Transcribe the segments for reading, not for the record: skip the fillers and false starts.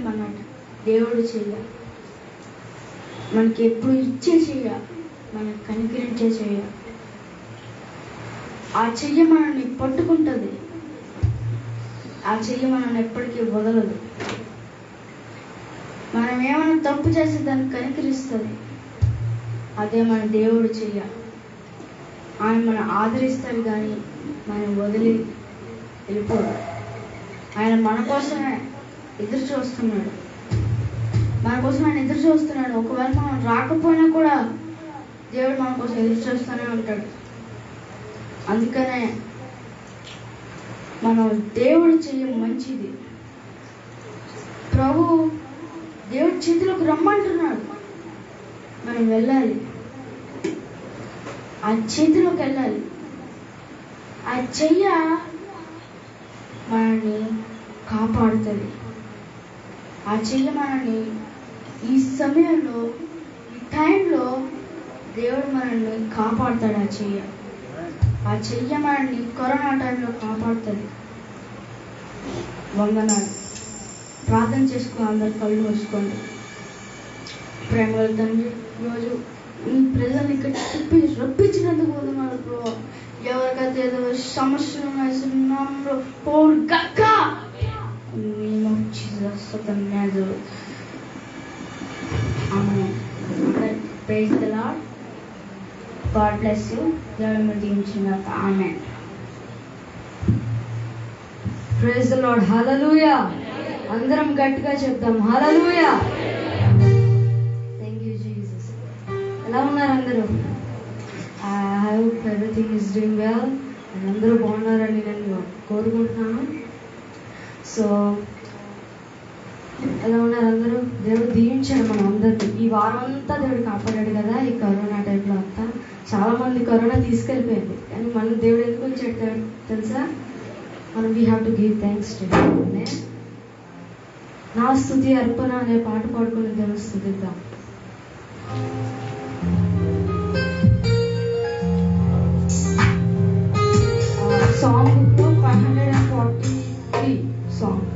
మన దేవుడు చెయ్య, మనకి ఎప్పుడు ఇచ్చే చెయ్య, మనకి కనికరించే చెయ్య. ఆ చెయ్య మనల్ని పట్టుకుంటుంది, ఆ చెయ్యి మనల్ని ఎప్పటికీ వదలదు. మనం ఏమైనా తప్పు చేస్తే దాన్ని కనికరిస్తుంది. అదే మన దేవుడు చెయ్య. ఆయన మనం ఆదరిస్తాడు కానీ మనం వదిలి వెళ్ళిపోడు. ఆయన మన కోసమే ఎదురు చూస్తున్నాడు, మన కోసం ఆయన ఎదురు చూస్తున్నాడు. ఒకవేళ మనం రాకపోయినా కూడా దేవుడు మన కోసం ఎదురు చూస్తూనే ఉంటాడు. అందుకనే మనం దేవుడు చెయ్య మంచిది. ప్రభు దేవుడి చేతిలోకి రమ్మంటున్నాడు, మనం వెళ్ళాలి, ఆ చేతిలోకి వెళ్ళాలి. ఆ చెయ్య మనల్ని కాపాడుతుంది. ఆ చెయ్య మనల్ని ఈ సమయంలో, ఈ టైంలో దేవుడు మనల్ని కాపాడుతాడు. ఆ చెయ్య మనల్ని కరోనా టైంలో కాపాడుతుంది. వందనాలు. ప్రార్థన చేసుకుని అందరు కళ్ళు మూసుకోండి. ప్రేమల తండ్రి, ఈరోజు ఈ ప్రజల్ని ఇక్కడ రప్పించినందుకు వందనాలు ప్రభు. ఎవరికైతే ఏదో సమస్యలు ఉన్నాయో పోరు గక్క praise the lord. God bless you. దేవుడు మీరు దీవించుగాక. ఆమేన్. Praise the lord. హల్లెలూయా. అందరం గట్టిగా చెప్దాం హల్లెలూయా. Thank you Jesus. ఎలా ఉన్నారు అందరూ? I hope everything is doing well. అందరూ బాగున్నారని నేను కోరుకుంటున్నాను. సో ఎలా ఉన్నారు అందరూ? దేవుడు దీవించాడు మనం అందరినీ. ఈ వారం అంతా దేవుడు కాపాడాడు కదా. ఈ కరోనా టైంలో అంతా చాలా మంది కరోనా తీసుకెళ్ళిపోయింది, కానీ మనం దేవుడు ఎందుకు ఉంచాడు తెలుసా? మనం we have to give thanks to him. నా స్తుతి అర్పణ అనే పాట పాడుకుని దేవుని స్తుతిద్దాం. Song 543 song.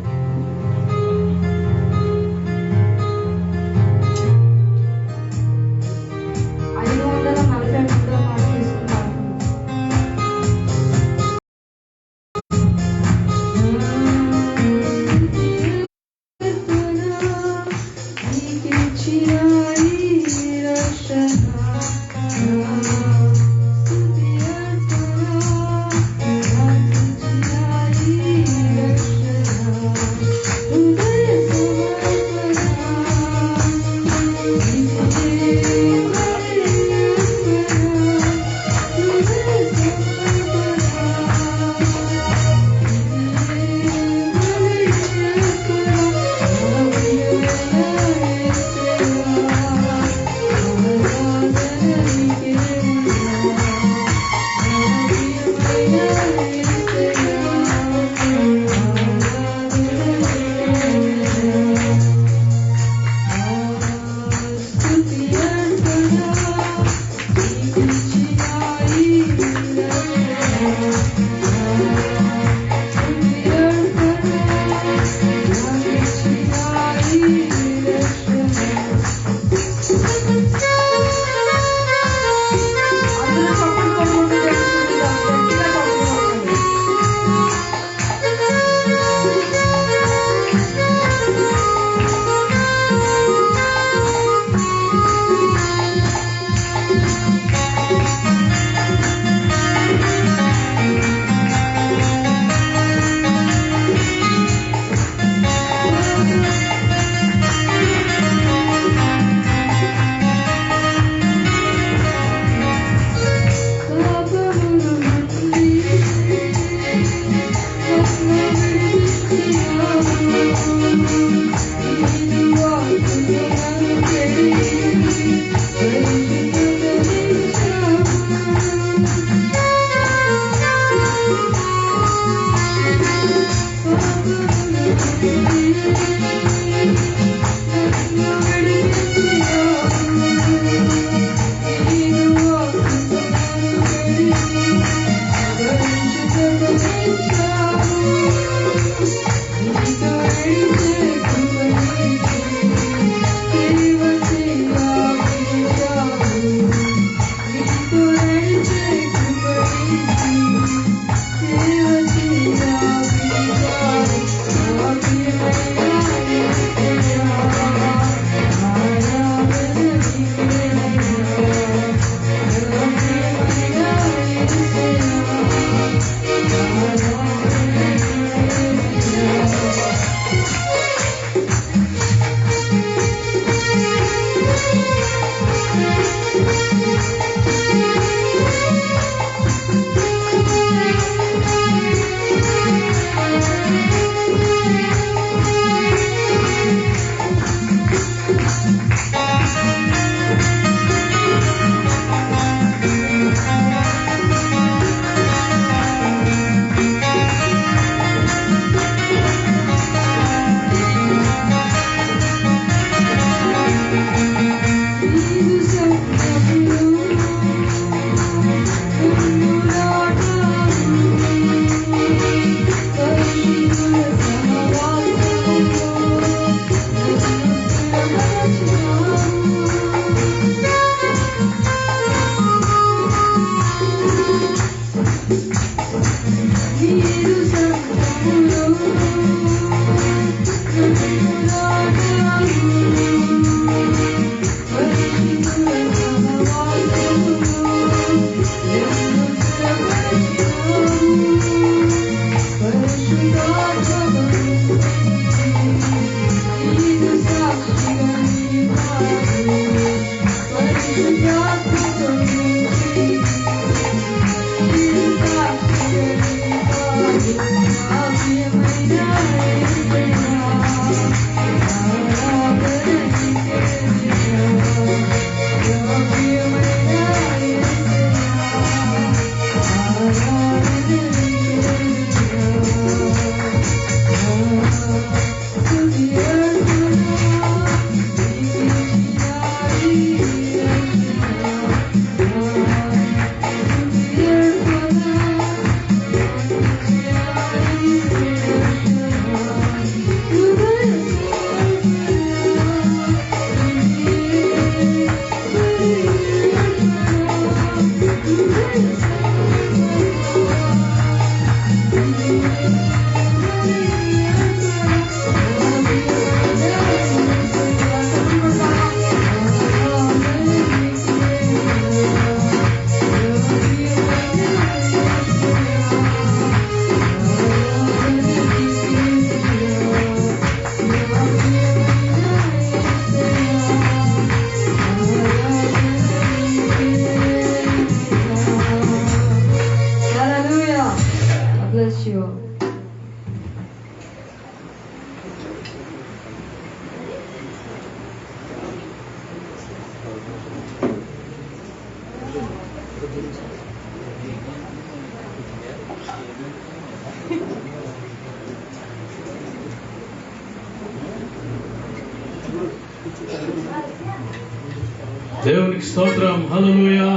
దేవునికి స్తోత్రం. హల్లెలూయా.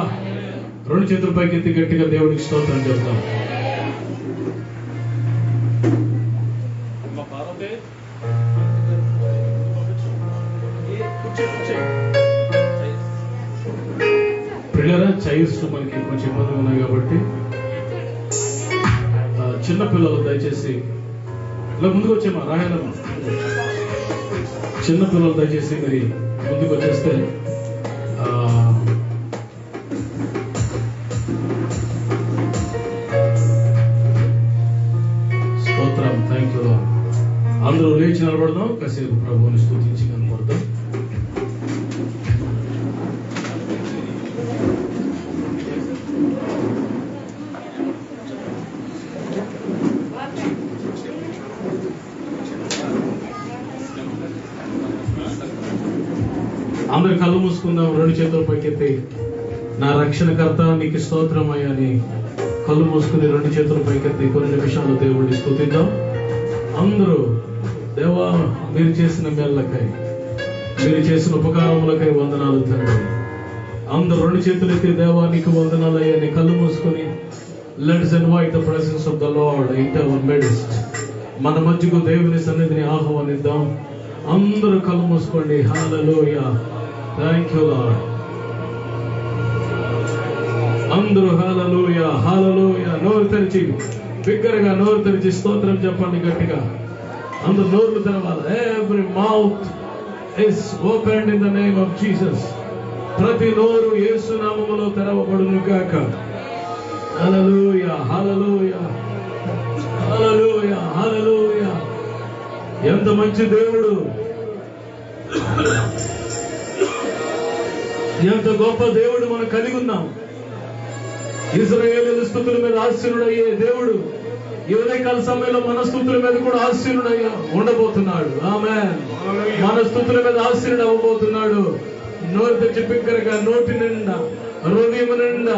రెండు చేతుల పైకి ఎత్తి గట్టిగా దేవునికి స్తోత్రం చెప్తాం. పిల్లరా, చైర్స్ మనకి కొంచెం ఇబ్బందిగా ఉన్నాయి కాబట్టి చిన్న పిల్లలు దయచేసి ఇలా ముందుకు వచ్చేమా రాయనమ్మా. చిన్న పిల్లలు దయచేసి మరి ముందుకు వచ్చేస్తే స్తోత్రం. Thank you. అందరూ లేచి నిలబడదాం, కాసేపు ప్రభువుని స్తుతించి కనపడదాం. అందరు కళ్ళు మూసుకుందాం, రెండు చేతుల పైకెత్తి నా రక్షణకర్త నీకు స్తోత్రమయ్యా అని కళ్ళు మూసుకుని రెండు చేతుల పైకెత్తి కొన్ని నిమిషాలు దేవుడిని స్తుతిద్దాం. అందరూ దేవా, మీరు చేసిన మేళ్ళకై, మీరు చేసిన ఉపకారములకై వందనాలు తండ్రి. అందరూ రెండు చేతులు ఎత్తి దేవా నీకు వందనాలయ్యా అని కళ్ళు మూసుకొని let's invite the presence of the lord into our midst. మన మధ్యకు దేవుని సన్నిధిని ఆహ్వానిద్దాం. అందరూ కళ్ళు మూసుకోండి. హల్లెలూయా. Thank you lord. అందరూ హల్లెలూయా, హల్లెలూయా. నోరు తెరిచి బిగ్గరగా నోరు తెరిచి స్తోత్రం చెప్పండి గట్టిగా. అందరూ నోరు తెరవాలి. Every mouth is opened in the name of Jesus. ప్రతి నోరు యేసు నామములో తెరవబడును గాక. హల్లెలూయా, హల్లెలూయా, హల్లెలూయా, హల్లెలూయా. ఎంత మంచి దేవుడు, ఎంత గొప్ప దేవుడు మనం కలిగి ఉన్నాం. ఇశ్రాయేలు స్తుతుల మీద ఆశీనుడయ్యే దేవుడు ఈ ఉదయకాల సమయంలో మన స్తుతుల మీద కూడా ఆశీనుడయ్యా ఉండబోతున్నాడు. ఆమేన్. మన స్తుతుల మీద ఆశీనుడు అవ్వబోతున్నాడు. నోరు తెచ్చి బిగ్గరగా నోటి నిండా హృదయం నిండా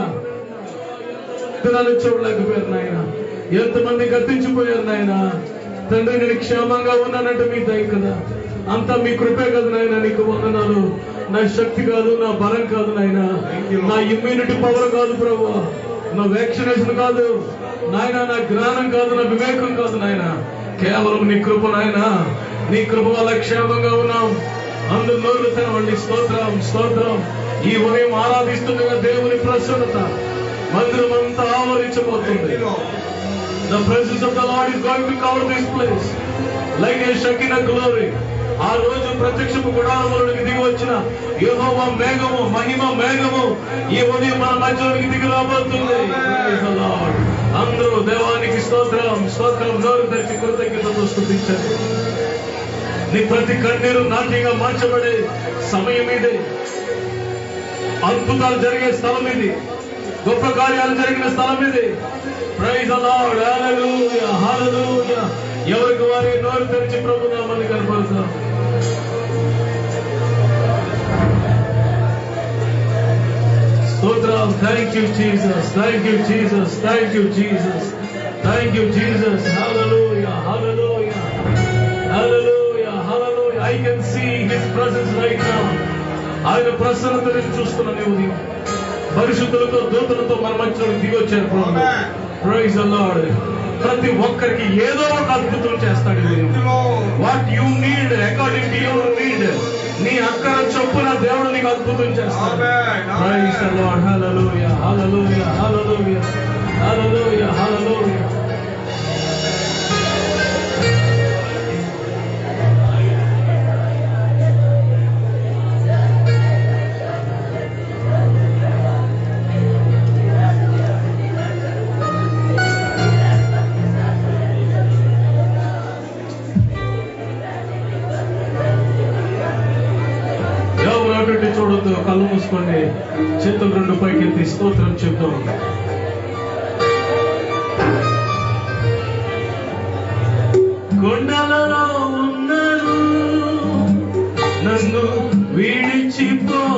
చూడలేకపోయారు నాయన. ఎంతమంది గతించిపోయారు నాయన. తండ్రి, నేను క్షేమంగా ఉన్నానంటే మీ దయ కదా, అంతా మీ కృపే కదా నాయన. నీకు వందనాలు. నా శక్తి కాదు, నా బలం కాదు నాయన, నా ఇమ్యూనిటీ పవర్ కాదు ప్రభు, నా వ్యాక్సినేషన్ కాదు నాయన, నా జ్ఞానం కాదు, నా వివేకం కాదు నాయన, కేవలం నీ కృప నాయన. నీ కృప వల్ల క్షేమంగా ఉన్నాం. అందరూ నోరు తెరవండి. స్తోత్రం, స్తోత్రం. ఈ ఉదయం ఆరాధిస్తుండగా దేవుని ప్రసన్నత మందిరం అంతా ఆవరించబోతుంది. The presence of the Lord is going to cover this place like a Shekinah glory. ఆ రోజు ప్రత్యక్షపు గుడారములోకి దిగి వచ్చిన యెహోవా మేఘము, మహిమ మేఘము ఈ ఉదయం మన మధ్యలోకి దిగి రాబోతుంది. అందరూ దేవానికి స్తోత్రం, స్తోత్రం. నోరు తెరిచి కృతజ్ఞతతో స్తుతించండి. నీ ప్రతి కన్నీరు నాట్యంగా మార్చబడే సమయం ఇది. అద్భుతాలు జరిగే స్థలం ఇది. గొప్ప కార్యాలు జరిగిన స్థలం ఇది. Praise the lord. హల్లెలూయా, హల్లెలూయా. ఎవరికి వారి నోరు తెరిచి ప్రభు నామాన్ని కనపరుస్తాం. స్తోత్రం. Thank you Jesus, thank you Jesus, thank you Jesus, thank you Jesus. హల్లెలూయా, హల్లెలూయా, హల్లెలూయా, హల్లెలూయా. I can see his presence right now. ఆయన ప్రసన్నతను చూస్తున్నాను ఈ ఉదయం. పరిశుద్ధులతో దూతలతో మన మధ్యలో దిగి వచ్చారు ప్రభు. Praise the lord. ప్రతి ఒక్కరికి ఏదో ఒక అద్భుతం చేస్తాడు. What you need according to your need, నీ అక్కర చొప్పున దేవుడు నీకు అద్భుతం చేస్తాడు. Praise the lord. హల్లెలూయా, హల్లెలూయా, హల్లెలూయా, హల్లెలూయా, హల్లెలూయా. చూడొద్దు, కళ్ళు మూసుకోండి. చేతులు రెండు పైకెత్తి స్తోత్రం చెప్తాం. కొండలలో ఉన్నను నన్ను విడిచిపోలేదయ్యా,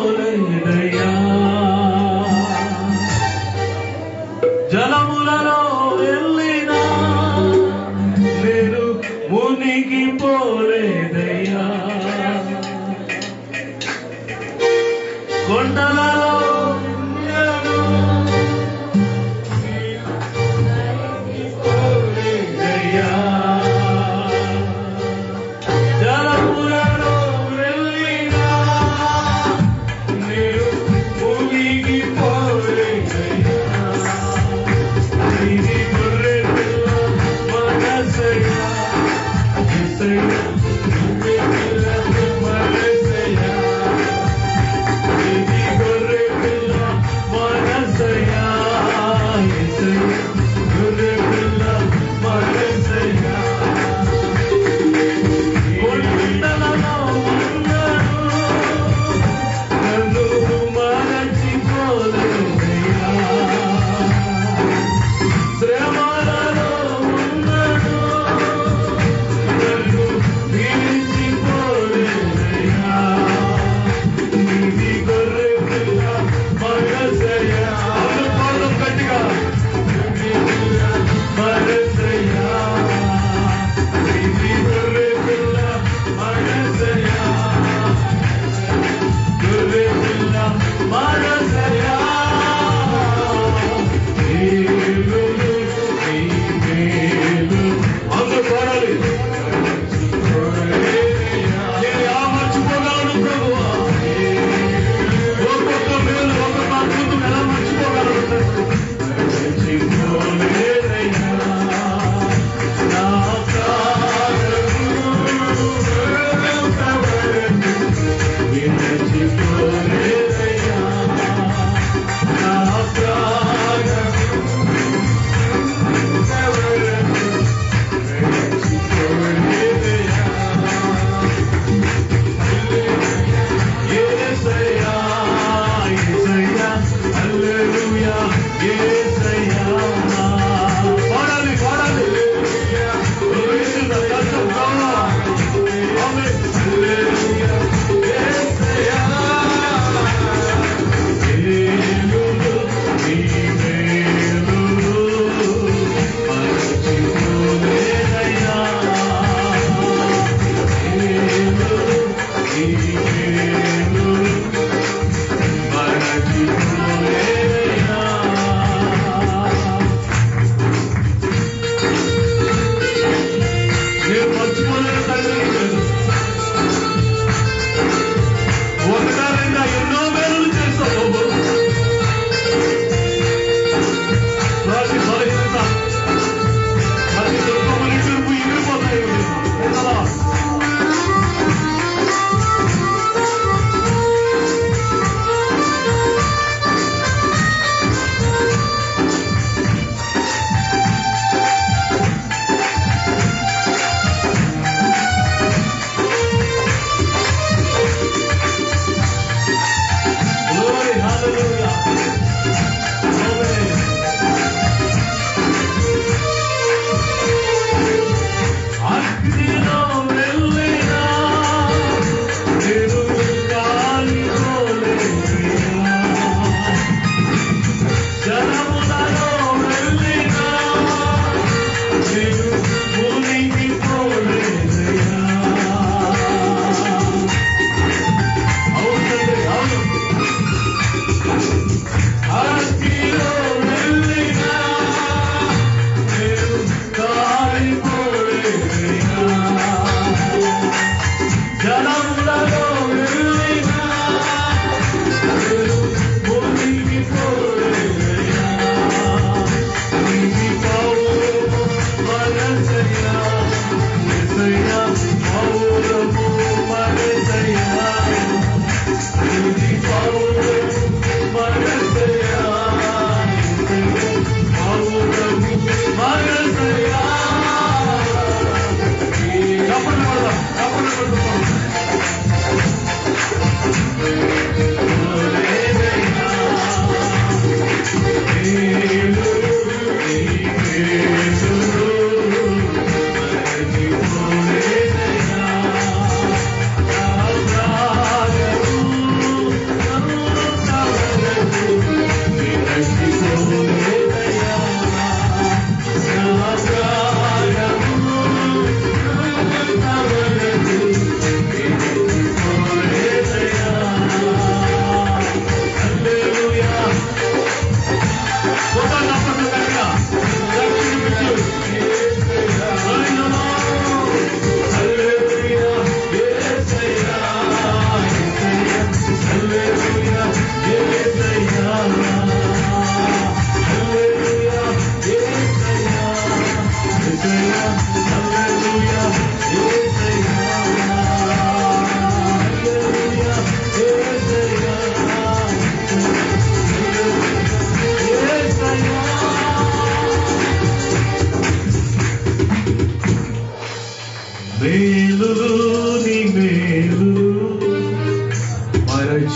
జలములలో వెళ్ళినా నేను మునిగిపోలేదయ్యా,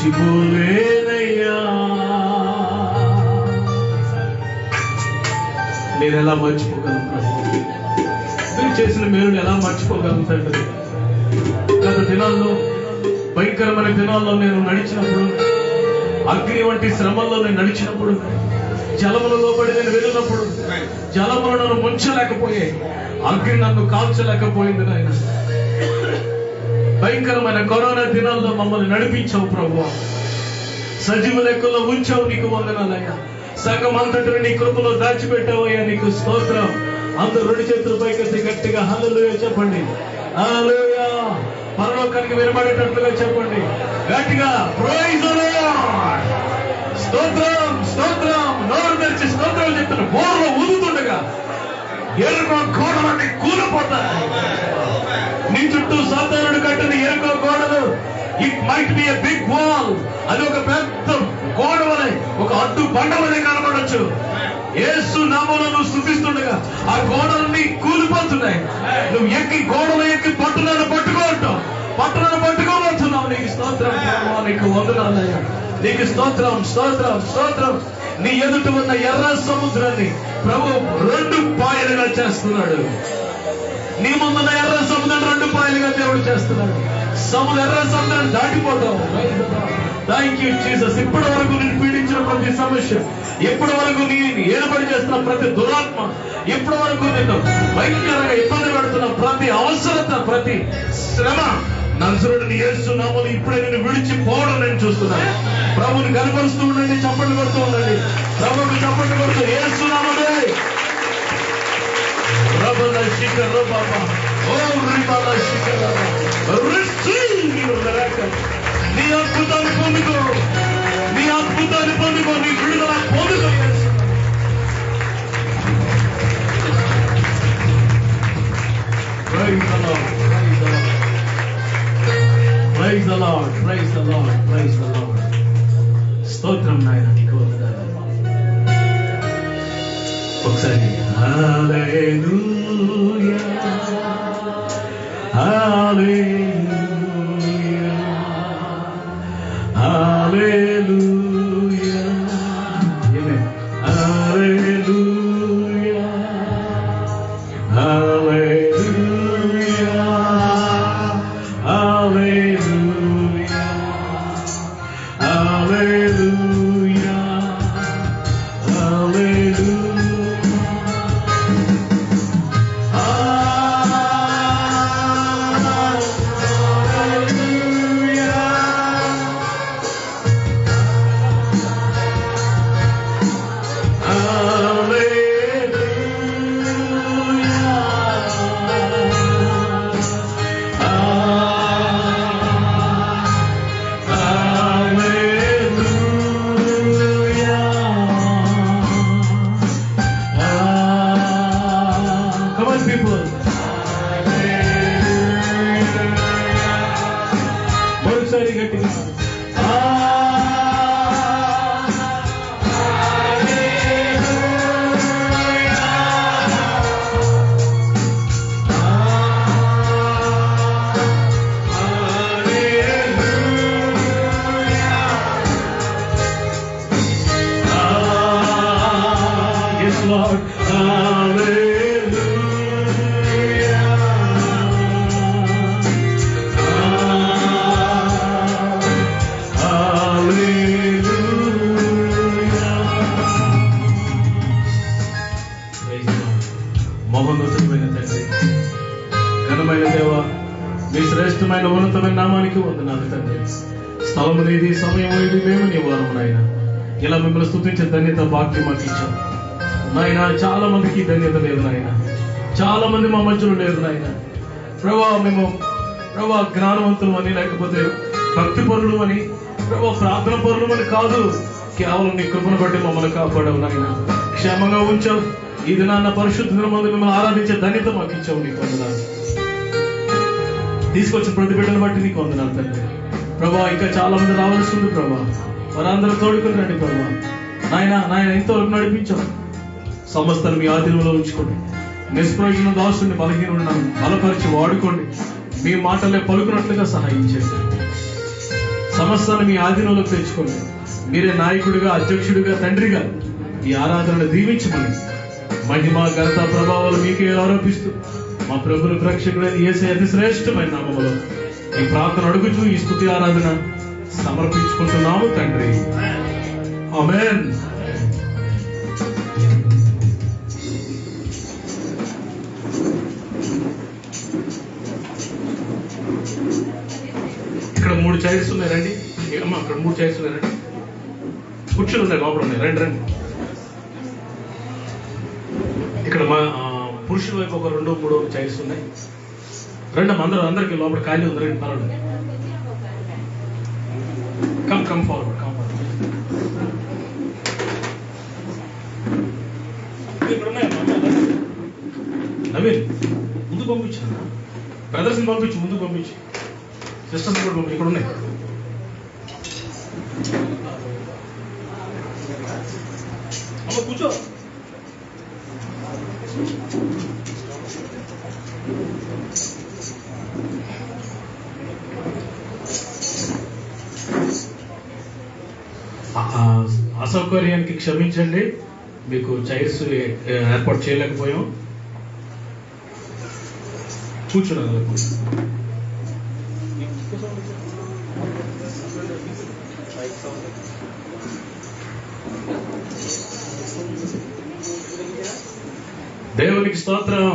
మర్చిపోలేనయ్యా. నేను ఎలా మర్చిపోగలను ప్రభు? మీరు చేసిన మేలుని ఎలా మర్చిపోగలను తండ్రి? గత దినాల్లో, భయంకరమైన దినాల్లో నేను నడిచినప్పుడు, అగ్ని వంటి శ్రమల్లో నేను నడిచినప్పుడు, జలముల లోబడి నేను వెళ్ళినప్పుడు జలములు నన్ను ముంచలేకపోయాయి, అగ్ని నన్ను కాల్చలేకపోయింది నాయన. భయంకరమైన కరోనా దినాల్లో మమ్మల్ని నడిపించావు ప్రభు. సజీవ లెక్కల్లో ఉంచావు, నీకు వందనాలయ్యా. సంఘం అంతటిని నీ కృపలో దాచిపెట్టావయ్యా, నీకు స్తోత్రం. అందరూ 2 చేతులు పైకెత్తి గట్టిగా హల్లెలూయా చెప్పండి. హల్లెలూయా. పరలోకానికి వినబడేటట్లుగా చెప్పండి గట్టిగా. Praise the lord. స్తోత్రం స్తోత్రం. నోరు తెరిచి స్తోత్రాలు చెప్తున్న బోర్లో ఊదుతుండగా ఎరుకో గోడలన్నీ కూలిపోతాయి. నీ చుట్టూ సాతానుడు కట్టిన ఎరుకో గోడలు, it might be a big wall, అది ఒక పెద్ద గోడ వలె, ఒక అడ్డు బండ వలె కనబడొచ్చు. యేసు నామములో నువ్వు స్తుతిస్తుండగా ఆ గోడలన్నీ కూలిపోతున్నాయి. నువ్వు ఎక్కి గోడలు ఎక్కి పట్టుదలను పట్టుకోవటం, పట్టుదలను పట్టుకోబోతున్నావు. నీకు స్తోత్రం, నీకు వందనాలయ్యా. నీకు స్తోత్రం స్తోత్రం స్తోత్రం. నీ ఎదుట ఉన్న ఎర్ర సముద్రాన్ని ప్రభు 2 పాయలుగా చేస్తున్నాడు. నీ ముందున్న ఎర్ర సముద్రం 2 పాయలుగా దేవుడు చేస్తున్నాడు. ఎర్ర సముద్రాన్ని దాటిపోతావు. Thank you Jesus. ఇప్పటి వరకు నేను పీడించిన ప్రతి సమస్య, ఇప్పటి వరకు నీ ఏర్పడి చేస్తున్న ప్రతి దురాత్మ, ఇప్పటి వరకు నిన్ను భయంకరంగా ఇబ్బంది పెడుతున్న ప్రతి అవసరత, ప్రతి శ్రమ, నజరుడైన యేసు నామములో ఇప్పుడే నేను విడిచిపోవడం నేను చూస్తున్నాను. ప్రభుని కనపరుస్తూ ఉండండి, చప్పట్లు కొడుతూ ఉండండి. ప్రభుకు చప్పట్లు కొడుతూ యేసు నామములో రబల శిఖర బాబా ఓ రిబల శిఖర రిసీవ్ యువర్ మిరాకిల్. నీ అద్భుతాన్ని పొందుకో, నీ అద్భుతాన్ని పొందుకో, నీ విడుదల పొందుకో. Praise the Lord, praise the Lord, praise the Lord, praise the Lord, praise the Lord. స్తోత్రం నాయన, నీకు వందనాలు. ఒకసారి హల్లెలూయా హల్లెలూయా హల్లెలూయా. ఆమేన్. హల్లెలూయా హల్లెలూయా హల్లెలూయా హల్లెలూయా హల్లెలూయా. Lord, hallelujah, hallelujah. Praise the Lord. మహోన్నతమైన తండ్రి, ఘనమైన దేవా, మీ శ్రేష్టమైన ఉన్నతమైన నామానికి వందనాలు తండ్రి. స్థలము నీది, సమయం నీది, మేము నీ వారం నాయన. ఇలా మిమ్మల్ని స్తుతించే ధన్యత భాగ్యం మాకు ఇచ్చాం నాయన. చాలా మందికి ధన్యత లేదు నాయన, చాలా మంది మా మధ్యలో లేరు నాయన. ప్రభా, మేము ప్రభా జ్ఞానవంతులు అని, లేకపోతే భక్తి పరులు అని, ప్రభా ప్రార్థన పరులు అని కాదు, కేవలం నీ కృపను బట్టి మమ్మల్ని కాపాడవు నాయన. క్షేమంగా ఉంచావు. ఈ దినాన్న పరిశుద్ధ దినమందు మిమ్మల్ని ఆరాధించే ధన్యత మాకు ఇచ్చావు. నీకు వందనాలు. తీసుకొచ్చిన ప్రతి బిడ్డను బట్టి నీకు వందనాలు తండ్రి. ప్రభా, ఇంకా చాలా మంది రావాల్సి ఉంది ప్రభా, వారందరూ తోడుకుని రండి ప్రభా. నాయన నాయన ఇంతవరకు నడిపించావు. సమస్తను మీ ఆధీనంలో ఉంచుకోండి. నిష్ప్రయోజన దాసుని బలహీనున్నాను బలపరిచి వాడుకోండి. మీ మాటలే పలుకున్నట్లుగా సహాయం చేయండి. సమస్తాన్ని మీ ఆధీనంలోకి తెచ్చుకోండి. మీరే నాయకుడిగా, అధ్యక్షుడిగా, తండ్రిగా ఈ ఆరాధనను దీవించమని మహిమ, ఘనత, ప్రభావాలు మీకే ఆరోపిస్తూ మా ప్రభుని రక్షకుడైన యేసయ్య అతి శ్రేష్టమైన నామములో ఈ ప్రార్థన అడుగుచూ ఈ స్తుతి ఆరాధన సమర్పించుకుంటున్నాము తండ్రి. ఆమేన్. ఇక్కడ 3 చైర్స్ ఉన్నాయి, రండి అమ్మా. అక్కడ 3 చైర్స్ ఉన్నాయి, రండి. కుర్చీలు ఉన్నాయి, లోపల ఉన్నాయి, రండి రండి. ఇక్కడ మా పురుషుల వైపు ఒక 2-3 చైర్స్ ఉన్నాయి, రండి అమ్మా. అందరికి లోపల ఖాళీ ఉంది, రండి, పర్వాలేదు. Come forward, come forward. ఇక్కడ ఉన్నాయమ్మా. నవీన్ ముందు పంపించాను, బ్రదర్స్ని పంపించు, ముందు పంపించు, సిస్టర్స్ కూడా పంపించు. ఇక్కడ ఉన్నాయి. అమ్మ కూర్చో. అసౌకర్యానికి క్షమించండి, మీకు చైర్స్ ఏర్పాటు చేయలేకపోయాం. కూర్చున్నాను. దేవునికి స్తోత్రం.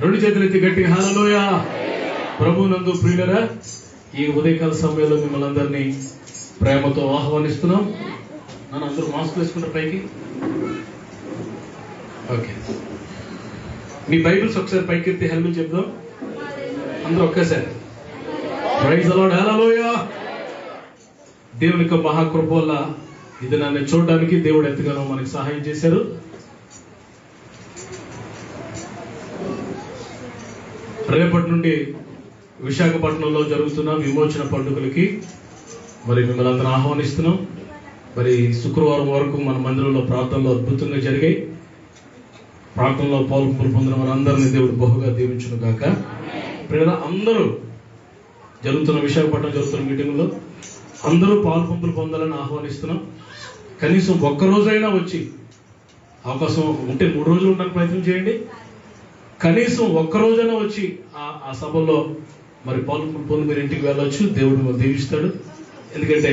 2 చేతులు ఎత్తి గట్టి హల్లెలూయా. ప్రభువునందు ప్రియులరా, ఈ ఉదయకాల సమయంలో మిమ్మల్ని అందరినీ ప్రేమతో ఆహ్వానిస్తున్నాం. నన్ను అందరూ మాస్క్ వేసుకుంటారు పైకి. ఓకే, మీ బైబిల్స్ ఒకసారి పైకి ఎత్తి హల్లెలూయా చెప్దాం అందరూ ఒకేసారి. ప్రైజ్ ది లార్డ్, హల్లెలూయా. దేవుని యొక్క మహాకృప వల్ల ఇది నన్ను చూడడానికి దేవుడు ఎంతగానో మనకి సహాయం చేశారు. రేపటి నుండి విశాఖపట్నంలో జరుగుతున్న విమోచన పండుగలకి మరి మిమ్మల్ని అందరూ ఆహ్వానిస్తున్నాం. మరి శుక్రవారం వరకు మన మందిరంలో ప్రార్థనలు అద్భుతంగా జరిగాయి. ప్రార్థనలో పాల్గొని పొందిన వారందరినీ దేవుడు బహుగా దీవించును గాక. ప్రియులారా, అందరూ విశాఖపట్నం జరుగుతున్న మీటింగ్లో అందరూ పాల్పంపులు పొందాలని ఆహ్వానిస్తున్నాం. కనీసం ఒక్కరోజైనా వచ్చి, అవకాశం ఉంటే 3 రోజులు ఉండడానికి ప్రయత్నం చేయండి. కనీసం ఒక్కరోజైనా వచ్చి ఆ సభలో మరి పాల్గొని పొంది మీరు ఇంటికి వెళ్ళొచ్చు. దేవుడు దీవిస్తాడు. ఎందుకంటే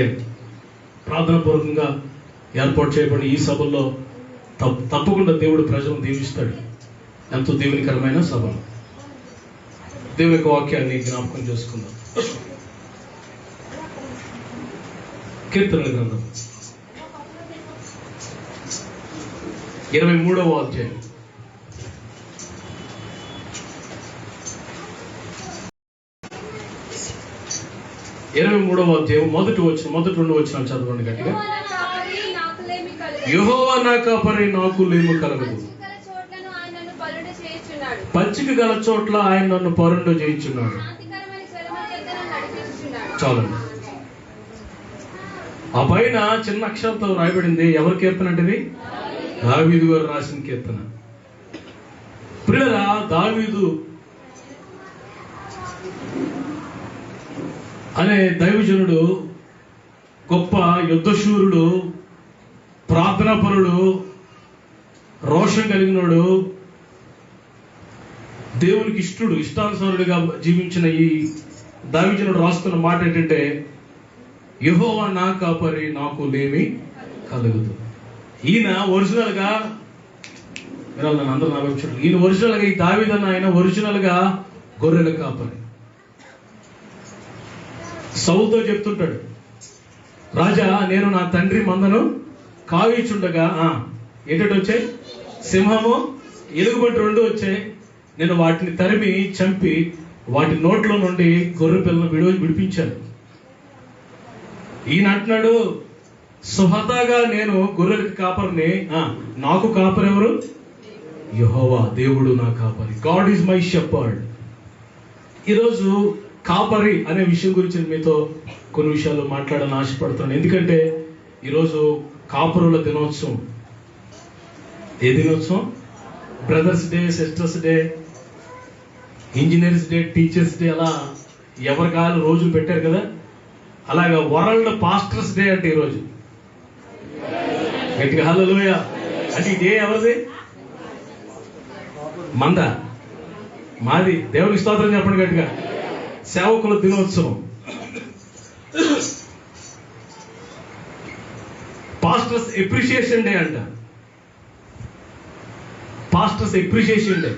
ప్రార్థన పూర్వకంగా ఏర్పాటు చేయబడిన ఈ సభల్లో తప్పకుండా దేవుడు ప్రజలను దీవిస్తాడు. ఎంతో దీవెనకరమైన సభలు. దేవుని యొక్క వాక్యాన్ని జ్ఞాపకం చేసుకుందాం. కీర్తనల గ్రంథం 23వ అధ్యాయం. మొదటి 2 వచనాలు చదవండి గట్టిగా. యెహోవా నా కాపరి, నాకు లేమి కలగదు. పచ్చిక గల చోట్ల ఆయన నన్ను పరుండ చేయించున్నాడు. చాలండి. ఆ పైన చిన్న అక్షరంతో రాయబడింది. ఎవరి కీర్తన అంటే? దావీదు గారు రాసిన కీర్తన. ప్రియులారా, దావీదు అనే దైవజనుడు గొప్ప యుద్ధశూరుడు, ప్రార్థనాపరుడు, రోషం కలిగినోడు, దేవునికి ఇష్టానుసారుడిగా జీవించిన ఈ దావీజనుడు రాస్తున్న మాట ఏంటంటే, యెహోవా నా కాపరి, నాకు లేమి కలుగుదు. ఈయన ఒరిజినల్ గా నన్ను అందరూ నా వైపు చూడాలి. ఈయన ఒరిజినల్ గా, ఈ దావీదన్న ఆయన ఒరిజినల్ గా గొర్రెల కాపరి. సౌలుతో చెప్తుంటాడు, రాజా నేను నా తండ్రి మందను కావిచుండగా ఏంటంటే వచ్చాయి, సింహము ఎలుగుబంటి 2 వచ్చాయి. నేను వాటిని తరిమి చంపి వాటి నోట్లో నుండి గొర్రె పిల్లను విడిపించాను. ఈయన అంటున్నాడు, స్వతహాగా నేను గొర్రెలకి కాపరిని. నాకు కాపరి ఎవరు? యెహోవా, దేవుడు నా కాపరి. God is my shepherd. ఈరోజు కాపరి అనే విషయం గురించి మీతో కొన్ని విషయాలు మాట్లాడాలని ఆశపడుతున్నాను. ఎందుకంటే ఈరోజు కాపరుల దినోత్సవం. ఏ దినోత్సవం? Brothers day, sisters day, engineers day, teachers day, అలా ఎవరి కాలం రోజులు పెట్టారు కదా. అలాగా వరల్డ్ పాస్టర్స్ డే అంటే ఈరోజు. గట్టిగా హల్లెలూయా. అంటే ఈ డే ఎవరిది? మంద, మాది. దేవునికి స్తోత్రం చెప్పండి గట్టిగా. సేవకుల దినోత్సవం. పాస్టర్స్ ఎప్రిషియేషన్ డే అంట. పాస్టర్స్ ఎప్రిషియేషన్ డే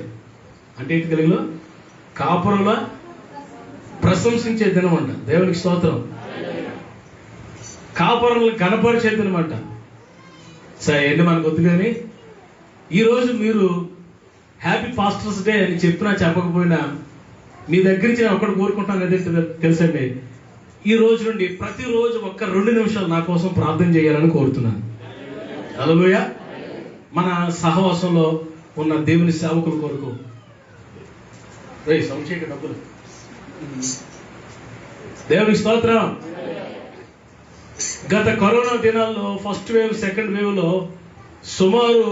అంటే ఏంటి తెలుగులో? కాపురుల ప్రశంసించే దినం అంట. దేవునికి స్తోత్రం. కాపురులను కనపరిచే దినం అంట. సరే ఎన్ని మనకు వద్దు, కానీ ఈరోజు మీరు హ్యాపీ పాస్టర్స్ డే అని చెప్పినా చెప్పకపోయినా మీ దగ్గర నుంచి నేను ఒకటి కోరుకుంటాను. అదేంటి తెలుసండి? ఈ రోజు నుండి ప్రతిరోజు ఒక్క 2 నిమిషాలు నా కోసం ప్రార్థన చేయాలని కోరుతున్నాను. హల్లెలూయా. మన సహవాసంలో ఉన్న దేవుని సేవకుల కొరకు సంశయ డబ్బులు. దేవునికి స్తోత్రం. గత కరోనా దినాల్లో ఫస్ట్ వేవ్, సెకండ్ వేవ్ లో సుమారు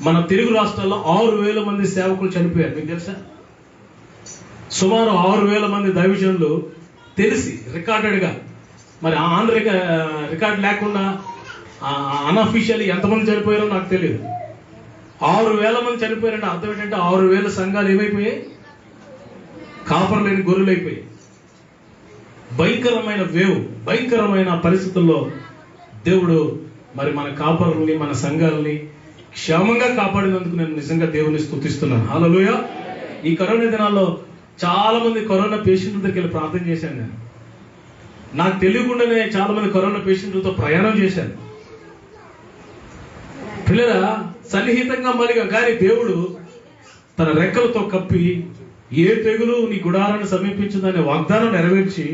మన తెలుగు రాష్ట్రాల్లో 6,000 మంది సేవకులు చనిపోయారు. మీకు తెలుసా? సుమారు 6,000 మంది దైవజనులు తెలిసి రికార్డెడ్గా, మరి ఆన్ రికార్డ్ లేకుండా అన్అఫీషియల్ ఎంతమంది చనిపోయారో నాకు తెలియదు. 6,000 మంది చనిపోయారంటే అర్థం ఏంటంటే 6,000 సంఘాలు ఏమైపోయాయి? కాపర్ లేని గొర్రెలు అయిపోయాయి. భయంకరమైన వేవ్, భయంకరమైన పరిస్థితుల్లో దేవుడు మరి మన కాపరుల్ని, మన సంఘాలని క్షేమంగా కాపాడినందుకు నేను నిజంగా దేవుని స్తుతిస్తున్నాను. హల్లెలూయా. ఈ కరోనా దినాల్లో చాలా మంది కరోనా పేషెంట్ల దగ్గరికి వెళ్ళి ప్రార్థన చేశాను. నేను నాకు తెలియకుండానే చాలా మంది కరోనా పేషెంట్లతో ప్రయాణం చేశాను. పిల్లరా, సన్నిహితంగా మలిగా, కానీ దేవుడు తన రెక్కలతో కప్పి ఏ తెగులు నీ గుడారాన్ని సమీపించిందనే వాగ్దానం నెరవేర్చి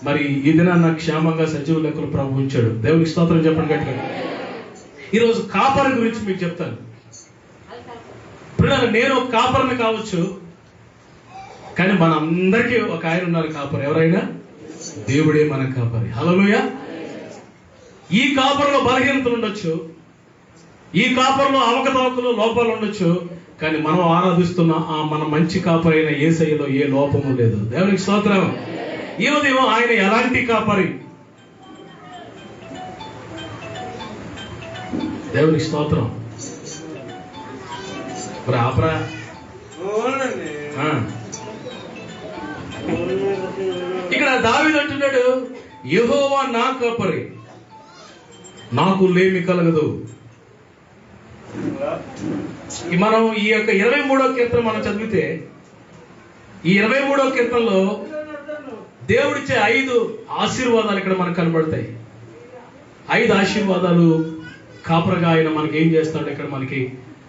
మరి ఈ దినాన్ని క్షేమంగా సజీవ లెక్కలు ప్రభు ఉంచాడు. దేవునికి స్తోత్రం చెప్పండి గట్టిగా. ఈరోజు కాపర్ గురించి మీకు చెప్తాను. పిల్లలు, నేను కాపర్ని కావచ్చు, కానీ మన అందరికీ ఒక ఆయన ఉన్నారు కాపర్. ఎవరైనా? దేవుడే మన కాపరి. హల్లెలూయా. ఈ కాపర్లో బలహీనతలు ఉండొచ్చు, ఈ కాపర్లో అవకతవకలు, లోపాలు ఉండొచ్చు, కానీ మనం ఆరాధిస్తున్న ఆ మన మంచి కాపరైన యేసయ్యలో ఏ లోపము లేదు. దేవునికి స్తోత్రం. ఈ ఉదయం ఆయన ఎలాంటి కాపరి? దేవునికి స్తోత్రం. ఆపరా. ఇక్కడ దావీదు అంటున్నాడు, యెహోవా నా కాపరి, నాకు లేమి కలగదు. మనం ఈ యొక్క 23వ కీర్తన మనం చదివితే, ఈ 23వ కీర్తనలో దేవుడిచ్చే 5 ఆశీర్వాదాలు ఇక్కడ మనకు కనబడతాయి. 5 ఆశీర్వాదాలు కాపరగా ఆయన మనకి ఏం చేస్తాడు ఇక్కడ మనకి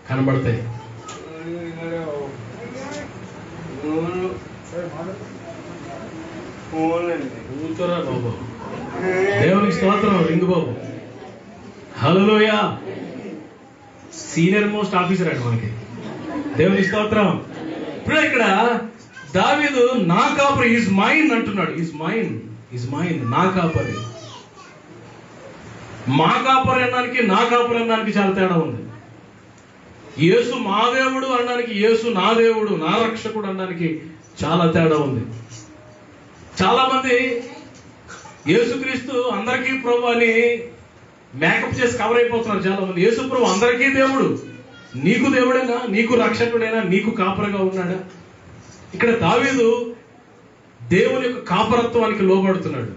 కనబడతాయి. బాబు దేవునికి స్తోత్రం. రింగు బాబు. హల్లెలూయా. సీనియర్ మోస్ట్ ఆఫీసర్ అండి మనకి. దేవుని స్తోత్రం. ఇప్పుడు ఇక్కడ దావీదు నా కాపరి, ఈజ్ మైన్ అంటున్నాడు. ఈజ్ మైన్, నా కాపరి. మా కాపరి అనడానికి నా కాపరి అనడానికి చాలా తేడా ఉంది. యేసు మా దేవుడు అనడానికి, యేసు నా దేవుడు, నా రక్షకుడు అనడానికి చాలా తేడా ఉంది. చాలా మంది యేసుక్రీస్తు అందరికీ ప్రభు అని మేకప్ చేసి కవర్ అయిపోతున్నారు. చాలా మంది యేసు ప్రభు అందరికీ దేవుడు. నీకు దేవుడేనా? నీకు రక్షకుడైనా? నీకు కాపరగా ఉన్నాడా? ఇక్కడ దావీదు దేవుని యొక్క కాపరత్వానికి లోబడుతున్నాడు.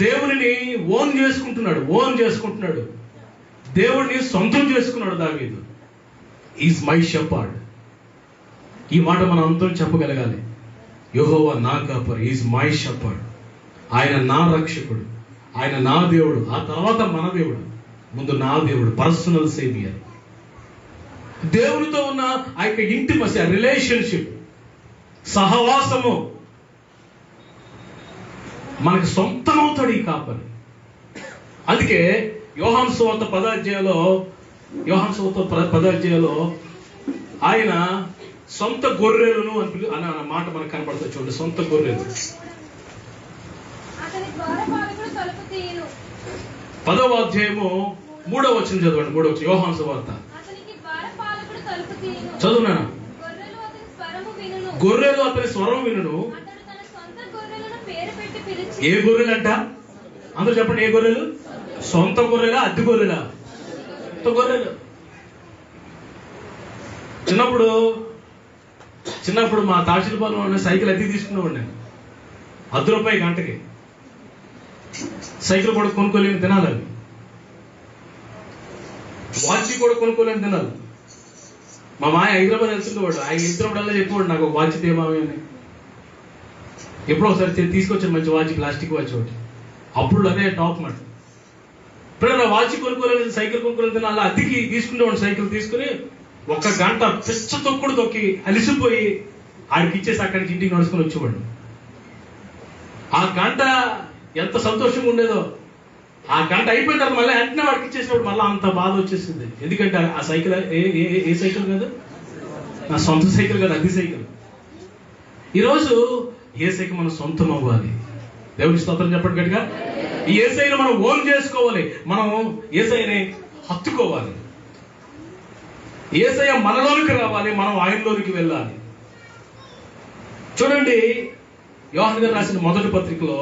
దేవునిని ఓన్ చేసుకుంటున్నాడు. దేవుడిని సొంతం చేసుకున్నాడు దావీదు. Is my shepherd. ఈ మాట మనం అందరం చెప్పగలగాలి. యెహోవా నా కాపరి, ఈజ్ మై షెపర్డ్. ఆయన నా రక్షకుడు, ఆయన నా దేవుడు, ఆ తర్వాత మన దేవుడు, ముందు నా దేవుడు, పర్సనల్ సేవియర్. దేవునితో ఉన్న ఆ యొక్క ఇంటిమసీ, ఆ రిలేషన్షిప్, సహవాసము మనకు సొంతమవుతాడు ఈ కాపరి. అందుకే యోహాను సువార్త 10వ అధ్యాయంలో ఆయన సొంత గొర్రెలను అన్న మాట మనకు కనబడుతుంది. చూడండి, సొంత గొర్రెలు. 10వ అధ్యాయము 3వ వచనం చదవండి. 3వ వచనం యోహాను సువార్త చదువునా. గొర్రెలు అతని స్వరం వినును, ఏ గొర్రెలంట? అందరూ చెప్పండి, ఏ గొర్రెలు? సొంత గొర్రెలా, అద్దె గొర్రెలా? సొంత గొర్రెలు. చిన్నప్పుడు మా తాచిలపాలెంలో సైకిల్ అద్దె తీసుకునేవాడు నేను. ₹10 గంటకి. సైకిల్ కూడా కొనుక్కోలేని తినాలి, అవి వాచ్ కూడా కొనుక్కోలేని తినాలి. మా మాయ హైదరాబాద్ వెళ్తుండేవాడు. ఆయన వెళ్తున్నప్పుడల్లా చెప్పేవాడు, నాకు ఒక వాచ్ తేమావి అని. ఎప్పుడో ఒకసారి తీసుకొచ్చాను మంచి వాచ్, ప్లాస్టిక్ వాచ్ ఒకటి. అప్పుడు అదే టాప్ మాట. ఇప్పుడు నా వాచ్ కొనుక్కోలేదు, సైకిల్ కొనుక్కోలేదు తినాలి. అద్దెకి తీసుకునేవాడు. సైకిల్ తీసుకుని 1 గంట పిచ్చ తొక్కుడు తొక్కి అలిసిపోయి ఆడికి ఇచ్చేసి అక్కడి నుంచి ఇంటికి నడుచుకుని వచ్చేవాడు. ఆ గంట ఎంత సంతోషంగా ఉండేదో. ఆ గంట అయిపోయిన తర్వాత మళ్ళీ వెంటనే వాడికి ఇచ్చేసినప్పుడు మళ్ళీ అంత బాధ వచ్చేసింది. ఎందుకంటే ఆ సైకిల్ ఏ సైకిల్ కాదు, నా సొంత సైకిల్ కాదు, అద్దె సైకిల్. ఈరోజు యేసయ్యకి మనం సొంతం అవ్వాలి. దేవునికి స్తోత్రం చెప్పండి గట్టిగా. ఈ యేసయ్యని మనం ఓన్ చేసుకోవాలి. మనం యేసయ్యని హత్తుకోవాలి. యేసయ్య మనలోనికి రావాలి, మనం ఆయనలోనికి వెళ్ళాలి. చూడండి, యోహాను గారు రాసిన మొదటి పత్రికలో,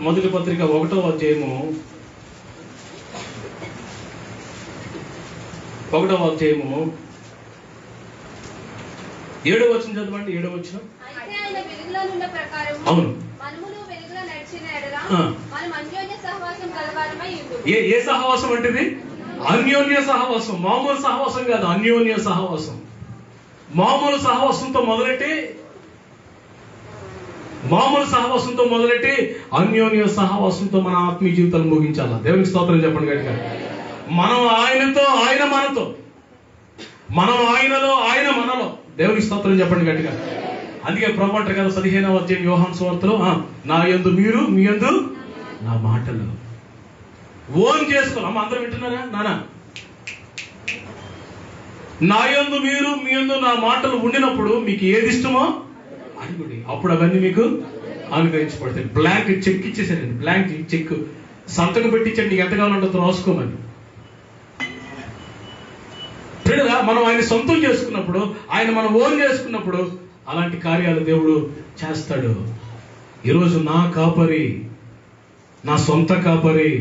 మొదటి పత్రిక 1వ అధ్యాయము 7వ వచనం చదవండి. 7వ వచనం. అవును, ఏ సహవాసం అంటే? అన్యోన్య సహవాసం. మామూలు సహవాసం కాదు, అన్యోన్య సహవాసం. మామూలు సహవాసంతో మొదలెట్టి అన్యోన్య సహవాసంతో మన ఆత్మీయ జీవితాలు ముగించాలా. దేవునికి స్తోత్రం చెప్పండి గట్టిగా. మనం ఆయనతో, ఆయన మనతో, మనం ఆయనలో, ఆయన మనలో. దేవునికి స్తోత్రం చెప్పండి గట్టిగా. అందుకే ప్రభువు అంటారు కదా 15వ అధ్యాయం యోహాను సువార్తలో, నా యందు మీరు, మీ యందు నా మాటలు. ఓన్ చేసుకోవాలి. అమ్మ అందరూ వింటున్నారా నానా? నా యందు మీరు, మీ యందు నా మాటలు ఉండినప్పుడు మీకు ఏది ఇష్టమో అడుగుడి, అప్పుడు అవన్నీ మీకు అనుగ్రహించబడతాయి. బ్లాంక్ చెక్ ఇచ్చేసారండి. బ్లాంక్ చెక్ సంతకం పెట్టించండి, నీకు ఎంత కావాలంటే రాసుకోమని. మనం ఆయన సొంతం చేసుకున్నప్పుడు, ఆయన మనం ఓన్ చేసుకున్నప్పుడు అలాంటి కార్యాలు దేవుడు చేస్తాడు. ఈరోజు నా కాపరి, నా సొంత కాపరి,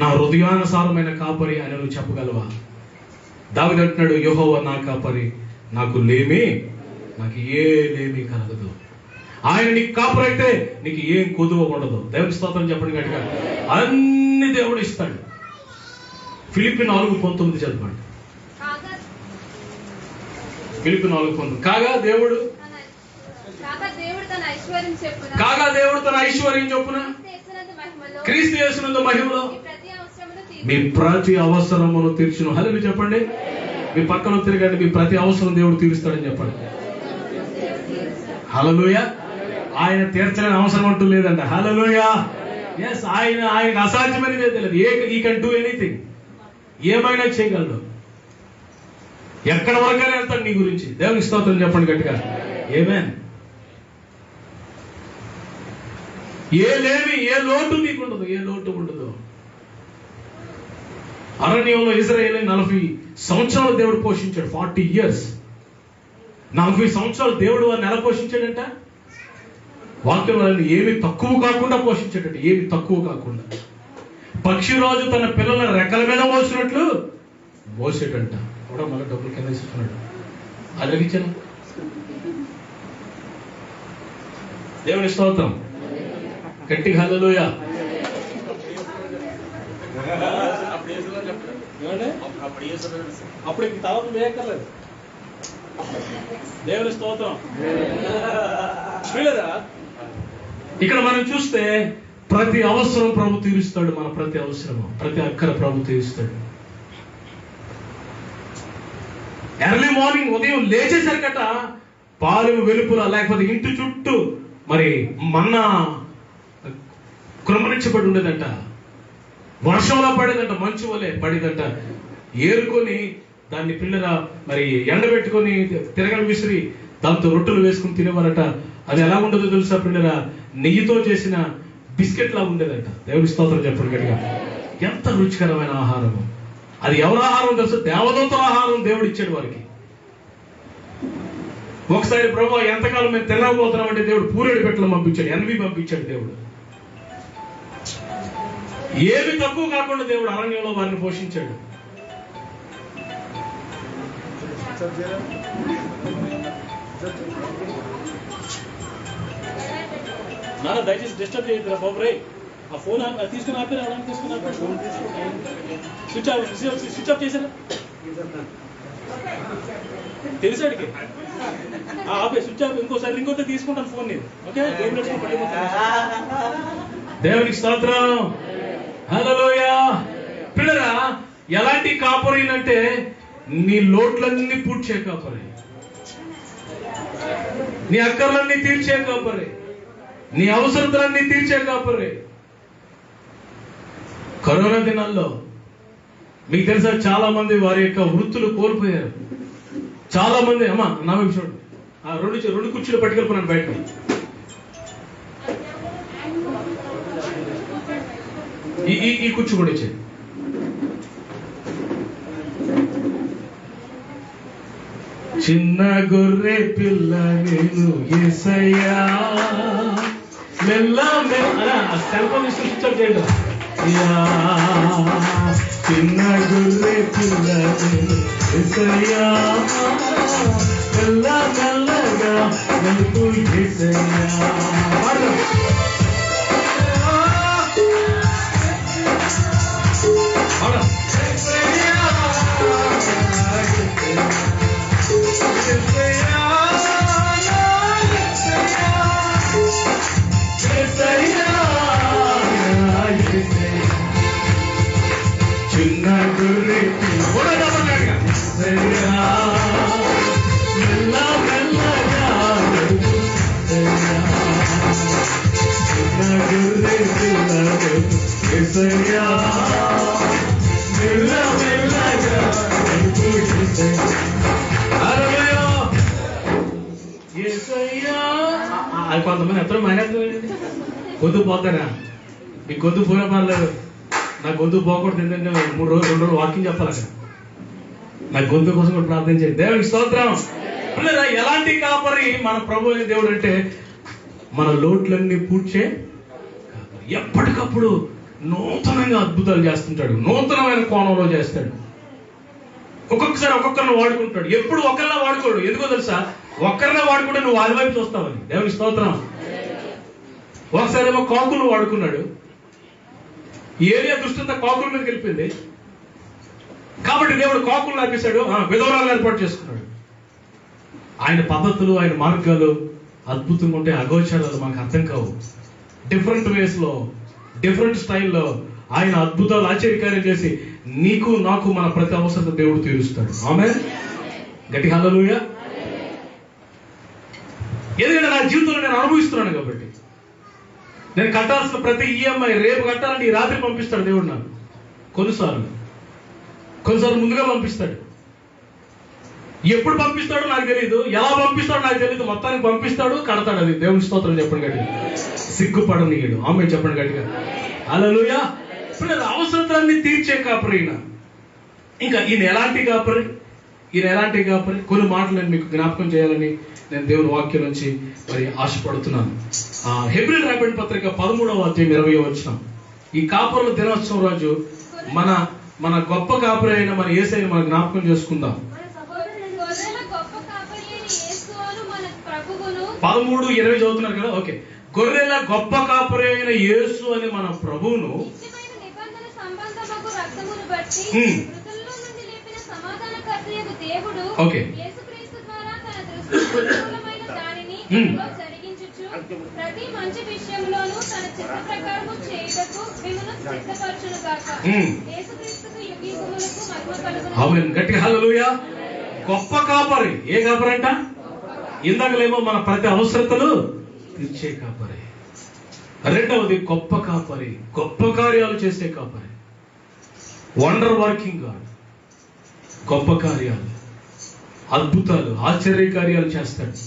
నా హృదయానుసారమైన కాపరి అని నువ్వు చెప్పగలవా? దావీదు అంటున్నాడు, యెహోవా నా కాపరి, నాకు ఏ లేమి కలగదు. ఆయన నీకు కాపరి అయితే నీకు ఏం కొదువ ఉండదు. దేవుని స్తోత్రం చెప్పండి గట్టిగా. అన్ని దేవుడు ఇస్తాడు. ఫిలిప్పీ 4:19 చదవండి. ఫిలిప్పీ 4:19. కాగా దేవుడు తన ఐశ్వర్యం చొప్పున క్రీస్తు యేసునందు మహిమలో మీ ప్రతి అవసరమును తీర్చును. హల్లెలూయా చెప్పండి. మీ పక్కన తిరగండి, మీ ప్రతి అవసరం దేవుడు తీరుస్తాడని చెప్పండి. హల్లెలూయా. ఆయన తీర్చలేని అవసరం అంటూ లేదంట. హల్లెలూయా. ఎస్, ఆయనకు అసాధ్యమైనది తెలియదు. He can do anything. ఏమైనా చేయగలడు. ఎక్కడ వరకైనా వెళ్తాడు నీ గురించి. దేవునికి స్తోత్రం చెప్పండి గట్టిగా. ఆమేన్. ఏ లోటు నీకుండదు, ఏ లోటు ఉండదు. అరణ్యంలో ఇశ్రాయేలుని 40 సంవత్సరాలు దేవుడు పోషించాడు. 40 years. 40 సంవత్సరాలు దేవుడు వారిని ఎలా పోషించాడంట? వాక్యం వాళ్ళని ఏమి తక్కువ కాకుండా పోషించాడంట. ఏమి తక్కువ కాకుండా. పక్షిరాజు తన పిల్లల రెక్కల మీద మోసినట్లు మోసేటంట. కూడా మళ్ళీ డబ్బులు కింద ఇస్తున్నాడు. అడిగించాను. దేవుని స్తోత్రం. గట్టిగా హల్లెలూయా. అప్పుడు ఇంక తర్వాత వేయక్కర్లేదు. దేవుని స్తోత్రం. ఇక్కడ మనం చూస్తే ప్రతి అవసరం ప్రభు తీరుస్తాడు. మన ప్రతి అవసరము, ప్రతి అక్కర ప్రభు తీరుస్తాడు. ఎర్లీ మార్నింగ్ ఉదయం లేచేసరికట పాలెము వెలుపుల లేకపోతే ఇంటి చుట్టూ మరి మన్నా కృమరించబడి ఉండేదంట. వర్షంలో పడేదంట, మంచు వలె పడేదంట. ఏరుకొని దాన్ని పిల్లల మరి ఎండబెట్టుకొని తిరగలు విసిరి దాంతో రొట్టెలు వేసుకుని తినేవారట. అది ఎలా ఉండదో తెలుసా పిల్లల? నెయ్యితో చేసిన బిస్కెట్ లా ఉండేదంట. దేవుని స్తోత్రం చెప్పండి గట్టిగా. ఎంత రుచికరమైన ఆహారము. అది ఎవరి ఆహారం తెలుసు? దేవదూతల ఆహారం దేవుడు ఇచ్చాడు వారికి. ఒకసారి ప్రభు ఎంతకాలం మేము తినకపోతున్నామంటే దేవుడు పూరేడు పెట్టలు పంపించాడు, ఎన్వి పంపించాడు దేవుడు. ఏమి తక్కువ కాకుండా దేవుడు అరణ్యంలో వారిని పోషించాడు. నాన్న దయచేసి డిస్టర్బ్ చేయొద్దురా బాబు రే. ఆ ఫోన్ తీసుకుని ఆపారా, అలా తీసుకుని ఆపారు, స్విచ్ ఆఫ్ చేశారా తెలిసాడికి ఆపే స్విచ్ ఆఫ్. ఇంకోసారి ఇంకొక తీసుకుంటాను ఫోన్ నేను. ఓకే, దేవునికి స్తోత్రం, హల్లెలూయా. పిల్లరా, ఎలాంటి కాపరినంటే నీ లోట్లన్నీ పూడ్చే కాపరి, నీ అక్కర్లన్నీ తీర్చే కాపరి, నీ అవసరతలన్నీ తీర్చే కాపరి. కరోనా దినాల్లో మీకు తెలుసా చాలా మంది వారి యొక్క వృత్తులు కోల్పోయారు. చాలా మంది అమ్మా నా వైపు చూడు, ఆ రెండు కుర్చీలు పట్టుకెళ్ళిపోయాను బయట. ఈ కుర్చీ కూడా ఇచ్చేది. చిన్న గొర్రె పిల్ల నేను యేసయ్యా మెల్ల సెల్ ఫోన్ స్విచ్ ఆఫ్ చేయండి. చిన్న గొర్రె పిల్ల నేను యేసయ్యా మెల్ల మెల్లగా నలుపు యేసయ్యా. చిన్న గుర్రె మెల్ల మెల్లగా చిన్న గుర్రె యేసయ్యా మెల్ల మెల్లగా అది కొంతమంది ఎత్తడం మానేస్తారండి. గొంతు పోతారా? మీ గొంతు పోయినా పర్లేదు, నా గొంతు పోకూడదు. ఏంటంటే 2 రోజులు వాకింగ్ చెప్పాలి అక్కడ. నా గొంతు కోసం కూడా ప్రార్థన చేయండి. దేవునికి స్తోత్రం. పిల్లరా, ఎలాంటి కాపరి మన ప్రభు అయిన దేవుడు అంటే మన లోట్లన్నీ పూడ్చే కాపరి. ఎప్పటికప్పుడు నూతనంగా అద్భుతాలు చేస్తుంటాడు, నూతనమైన కోణంలో చేస్తాడు. ఒక్కొక్కసారి ఒక్కొక్కరిని వాడుకుంటాడు. ఎప్పుడు ఒకరిలా వాడుకోడు. ఎందుకో తెలుసా? ఒక్కరినే వాడుకుంటే నువ్వు వాళ్ళ వైపు చూస్తావని. దేవునికి స్తోత్రం. ఒకసారి ఏమో కాకులు వాడుకున్నాడు. ఏరియా దృష్టి అంతా కాకుల మీదకి వెళ్ళిపోయింది. కాబట్టి దేవుడు కాకులు ఆపేశాడు, విధవరాలు ఏర్పాటు చేసుకున్నాడు. ఆయన పద్ధతులు, ఆయన మార్గాలు అద్భుతంగా ఉంటే అగోచరాలు మనకు అర్థం కావు. డిఫరెంట్ వేస్ లో, డిఫరెంట్ స్టైల్లో ఆయన అద్భుతాలు ఆశ్చర్యకార్యం చేసి నీకు నాకు మన ప్రతి అవసరత దేవుడు తీరుస్తాడు. ఆమేన్. గట్టి హల్లెలూయా. ఎందుకంటే నా జీవితంలో నేను అనుభవిస్తున్నాను కాబట్టి. నేను కట్టాల్సిన ప్రతి ఈఎంఐ రేపు కట్టాలని ఈ రాత్రి పంపిస్తాడు దేవుడు నాకు. కొన్నిసార్లు ముందుగా పంపిస్తాడు. ఎప్పుడు పంపిస్తాడో నాకు తెలియదు, ఎలా పంపిస్తాడో నాకు తెలియదు. మొత్తానికి పంపిస్తాడు, కడతాడు. అది దేవుని స్తోత్రం. చెప్పండి గట్టిగా. సిగ్గుపడనీయడు. ఆమేన్ చెప్పండి గట్టిగా. హల్లెలూయా. ఇప్పుడు అవసరతలన్నీ తీర్చే కాపరి ఈయన. ఇంకా ఈయన ఎలాంటి కాపరి? కొన్ని మాటలు నేను మీకు జ్ఞాపకం చేయాలని నేను దేవుని వాక్యం నుంచి మరి ఆశపడుతున్నాను. హెబ్రీయులకు రాసిన పత్రిక 13వ అధ్యాయం 20వ వచనం. ఈ కాపరుల దినోత్సవం రోజు మన గొప్ప కాపరి అయిన మన యేసయ్యను మనం జ్ఞాపకం చేసుకుందాం. 13:20 చదువుతున్నారు కదా? ఓకే. గొర్రెల గొప్ప కాపరి అయిన యేసు అని మన ప్రభువును ఓకే ప్రతి మంచి విషయంలోనూ తన చిత్త ప్రకారము చేయుటకు మిమ్మును సిద్ధపరచును గాక. యేసుక్రీస్తుకు యుగయుగములకు మహిమ కలుగును. ఆమేన్. గట్టిగా హల్లెలూయా. గొప్ప కాపరి. ఏ కాపరి అంట? ఇందాకలేమో మన ప్రతి అవసరతలు తీర్చే కాపరి. రెండవది గొప్ప కాపరి, గొప్ప కార్యాలు చేసే కాపరి. Wonder working God. గొప్ప కార్యాలు, అద్భుతాలు, ఆశ్చర్య కార్యాలు చేస్తాడు.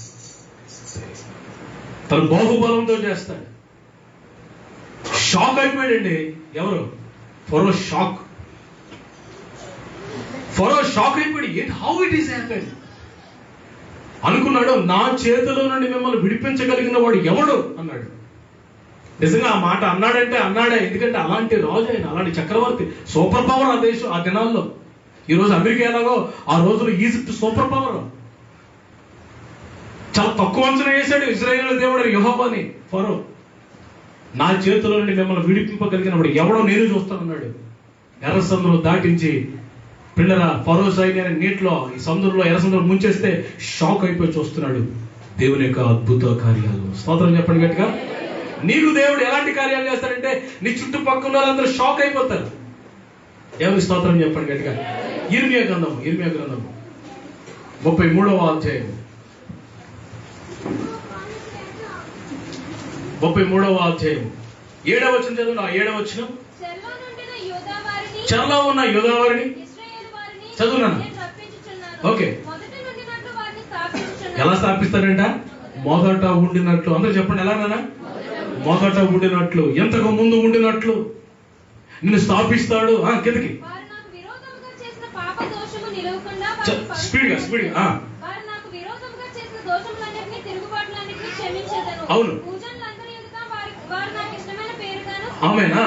తన బాహుబలంతో చేస్తాడు. షాక్ అయిపోయాడండి. ఎవరు? ఫరో షాక్ అయిపోయాడు. ఏంటి? How it is happen? అనుకున్నాడు, నా చేతిలో నుండి మిమ్మల్ని విడిపించగలిగిన వాడు ఎవడు అన్నాడు. నిజంగా ఆ మాట అన్నాడంటే అన్నాడే, ఎందుకంటే అలాంటి రాజు ఆయన, అలాంటి చక్రవర్తి, సూపర్ పవర్ ఆ దేశం ఆ దినాల్లో. ఈరోజు అమెరికా ఎలాగో ఆ రోజులో ఈజిప్ట్ సూపర్ పవర్. చాలా తక్కువ అంచనా వేశాడు ఇశ్రాయేలు దేవుడు యెహోవాని ఫరో. నా చేతిలో నుండి మిమ్మల్ని విడిపింపగలిగిన వాడు ఎవడో నేను చూస్తానన్నాడు. ఎర్ర సముద్రం దాటించి పిల్లల ఫరో సైన్యాన్ని నీటిలో, ఈ సముద్రంలో, ఎర్ర సముద్రం ముంచేస్తే షాక్ అయిపోయి చూస్తున్నాడు దేవుని యొక్క అద్భుత కార్యాలు. స్తోత్రం చెప్పండి గట్టిగా. నీకు దేవుడు ఎలాంటి కార్యాలు చేస్తాడంటే నీ చుట్టుపక్కల వాళ్ళందరూ షాక్ అయిపోతారు. ఎవరి స్తోత్రం చెప్పండి గట్టిగా. ఇర్మియా గ్రంథం 33వ అధ్యాయం 7వ వచనం చదువు. 7వ వచనం. చెరలో ఉన్న యోధావారిని చదువున్నాను. ఓకే, ఎలా స్థాపిస్తాడంట? మొదట ఉండినట్లు. అందరూ చెప్పండి, ఎలాగైనా మొదట ఉండినట్లు, ఎంతకు ముందు ఉండినట్లు నిన్ను స్థాపిస్తాడు. కిందకి స్పీడ్గా. అవును, ఆమేనా.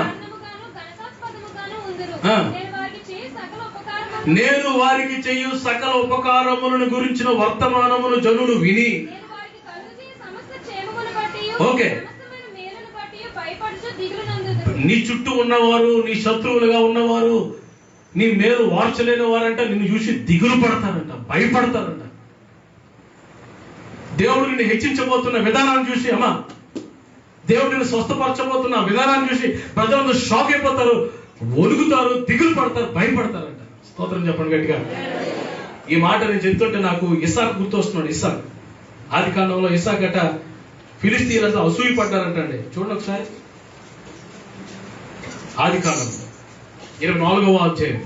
నేను వారికి చేయు సకల ఉపకారములను గురించిన వర్తమానమును జనులు విని, ఓకే, నీ చుట్టూ ఉన్నవారు, నీ శత్రువులుగా ఉన్నవారు, నీ మేలు వార్చలేని వారంట నిన్ను చూసి దిగులు పడతారంట, భయపడతారంట. దేవుడు నిన్ను హెచ్చించబోతున్న విధానాన్ని చూసి, అమ్మా, దేవుడు నిన్ను స్వస్థపరచబోతున్న విధానాన్ని చూసి ప్రజలందరూ షాక్ అయిపోతారు, ఒలుగుతారు, దిగులు పడతారు, భయపడతారంట. స్తోత్రం చెప్పండి గట్టిగా. ఈ మాట నేను చెప్తుంటే నాకు ఇస్సాకు గుర్తొస్తున్నాడు. ఇస్సాకు ఆది కాండంలో ఇస్సాకు గట్ట ఫిలిస్తీన్లతో అసూయ పడ్డారంట అండి. చూడండి ఒకసారి, ఆది కాండం 24వ అధ్యాయం.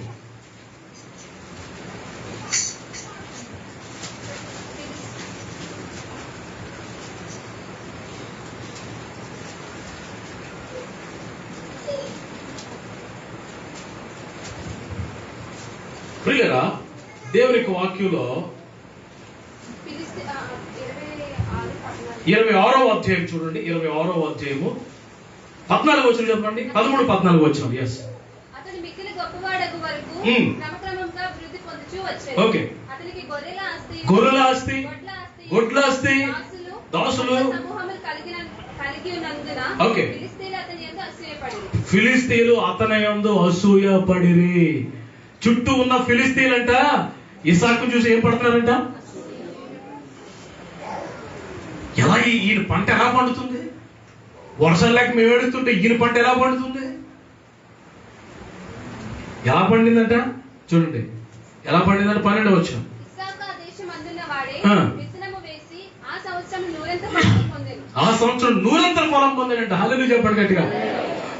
ప్రియులారా, దేవుని యొక్క వాక్యంలో 26వ అధ్యాయం చూడండి. 26వ అధ్యాయము 14వ వచనం చెప్పండి. 13, 14 వచనం. ఎస్. ఓకే, గొర్రెల ఆస్తి, గొడ్ల ఆస్తి, దాసులు. ఓకే, ఫిలిస్తీన్లు అతని యందు అసూయపడిరి. చుట్టూ ఉన్న ఫిలిస్తీన్లంట ఇస్సాకు చూసి ఏం పడుతున్నారంట? ఎలా ఈయన పంట ఎలా పండుతుంది? వర్షాలు లేక మేము ఏడుస్తుంటే ఈయన పంట ఎలా పండుతుంది? ఎలా పండిందంట చూడండి, ఎలా పండిందంటే 12వ వచనం. ఆ సంవత్సరం నూరంతల ఫలం పొందాడంట. హల్లెలూయా చెప్పండి గట్టిగా.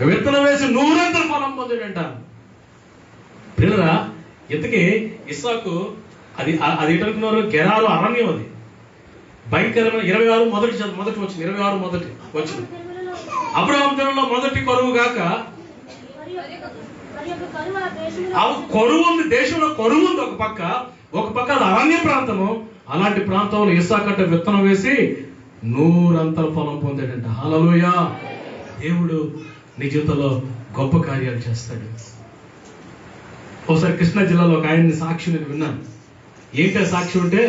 విత్తనం వేసి నూరంతల ఫలం పొందాడంట. పిల్లరా, ఇంతకీ ఇస్సాకు అది ఏంటనుకున్నారు? గెరారు అరణ్యం. అది భయంకరమైన 26 మొదటి వచ్చింది. 26 మొదటి వచ్చింది. అబ్రహాము దినంలో మొదటి కరువు గాక కరువు ఉంది, దేశంలో కరువు ఉంది. ఒక పక్క అది అరణ్య ప్రాంతము. అలాంటి ప్రాంతంలో ఇస్సాకు విత్తనం వేసి నూరంతల ఫలం పొందాడంట. హల్లెలూయా. దేవుడు నీ జీవితంలో గొప్ప కార్యాలు చేస్తాడు. ఒకసారి కృష్ణా జిల్లాలో ఒక ఆయన సాక్షి నేను విన్నాను. ఏంటో సాక్షి అంటే,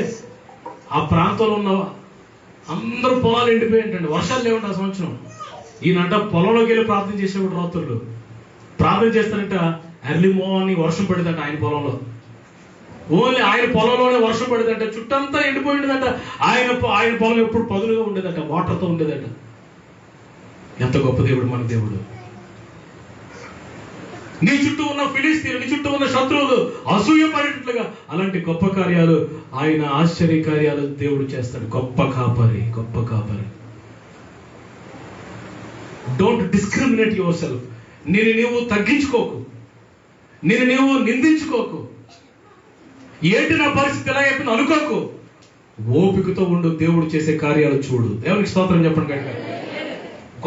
ఆ ప్రాంతంలో ఉన్న అందరూ పొలాలు ఎండిపోయింటండి, వర్షాలు లేవండి ఆ సంవత్సరం. ఈయనంట పొలంలోకి వెళ్ళి ప్రార్థన చేసేవాడు. రాత్రులు ప్రార్థన చేస్తారంట, ఎర్లీ మార్నింగ్ వర్షం పడిందంట ఆయన పొలంలో. ఓన్లీ ఆయన పొలంలోనే వర్షం పడిందంట, చుట్టంతా ఎండిపోయిందంట. ఆయన పొలం ఎప్పుడు పదులుగా ఉండేదట, వాటర్తో ఉండేదట. ఎంత గొప్ప దేవుడు మన దేవుడు. నీ చుట్టూ ఉన్న ఫిలిస్తీన్లు, నీ చుట్టూ ఉన్న శత్రువులు అసూయపడేటట్లుగా అలాంటి గొప్ప కార్యాలు, ఆయన ఆశ్చర్య కార్యాలు దేవుడు చేస్తాడు. గొప్ప కాపరి, గొప్ప కాపరి. Don't discriminate your self. నేను నీవు తగ్గించుకోకు, నేను నీవు నిందించుకోకు. ఏంటి నా పరిస్థితి ఎలా అయిపోయింది అనుకోకు. ఓపికతో ఉండు, దేవుడు చేసే కార్యాలు చూడు. దేవునికి స్తోత్రం చెప్పండి కనుక.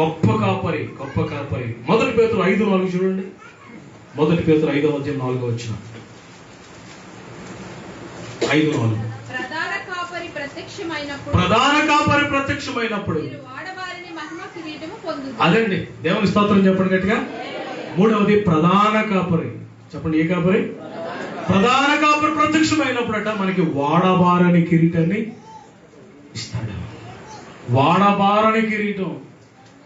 గొప్ప కాపరి, గొప్ప కాపరి. 1 పేతురు 5:4 చూడండి. 1 పేతురు 5వ అధ్యాయం 4వ వచనం. 5:4. ప్రధాన కాపరి ప్రత్యక్షమైనప్పుడు మీరు వాడబారిన మహిమ కిరీటము పొందుదురు. అదండి దేవుని స్తోత్రం చెప్పండి గట్టిగా. మూడవది ప్రధాన కాపరి. చెప్పండి, ఏ కాపరి? ప్రధాన కాపరి ప్రత్యక్షమైనప్పుడట మనకి వాడబారని కిరీటాన్ని ఇస్తాడు. వాడబారని కిరీటం.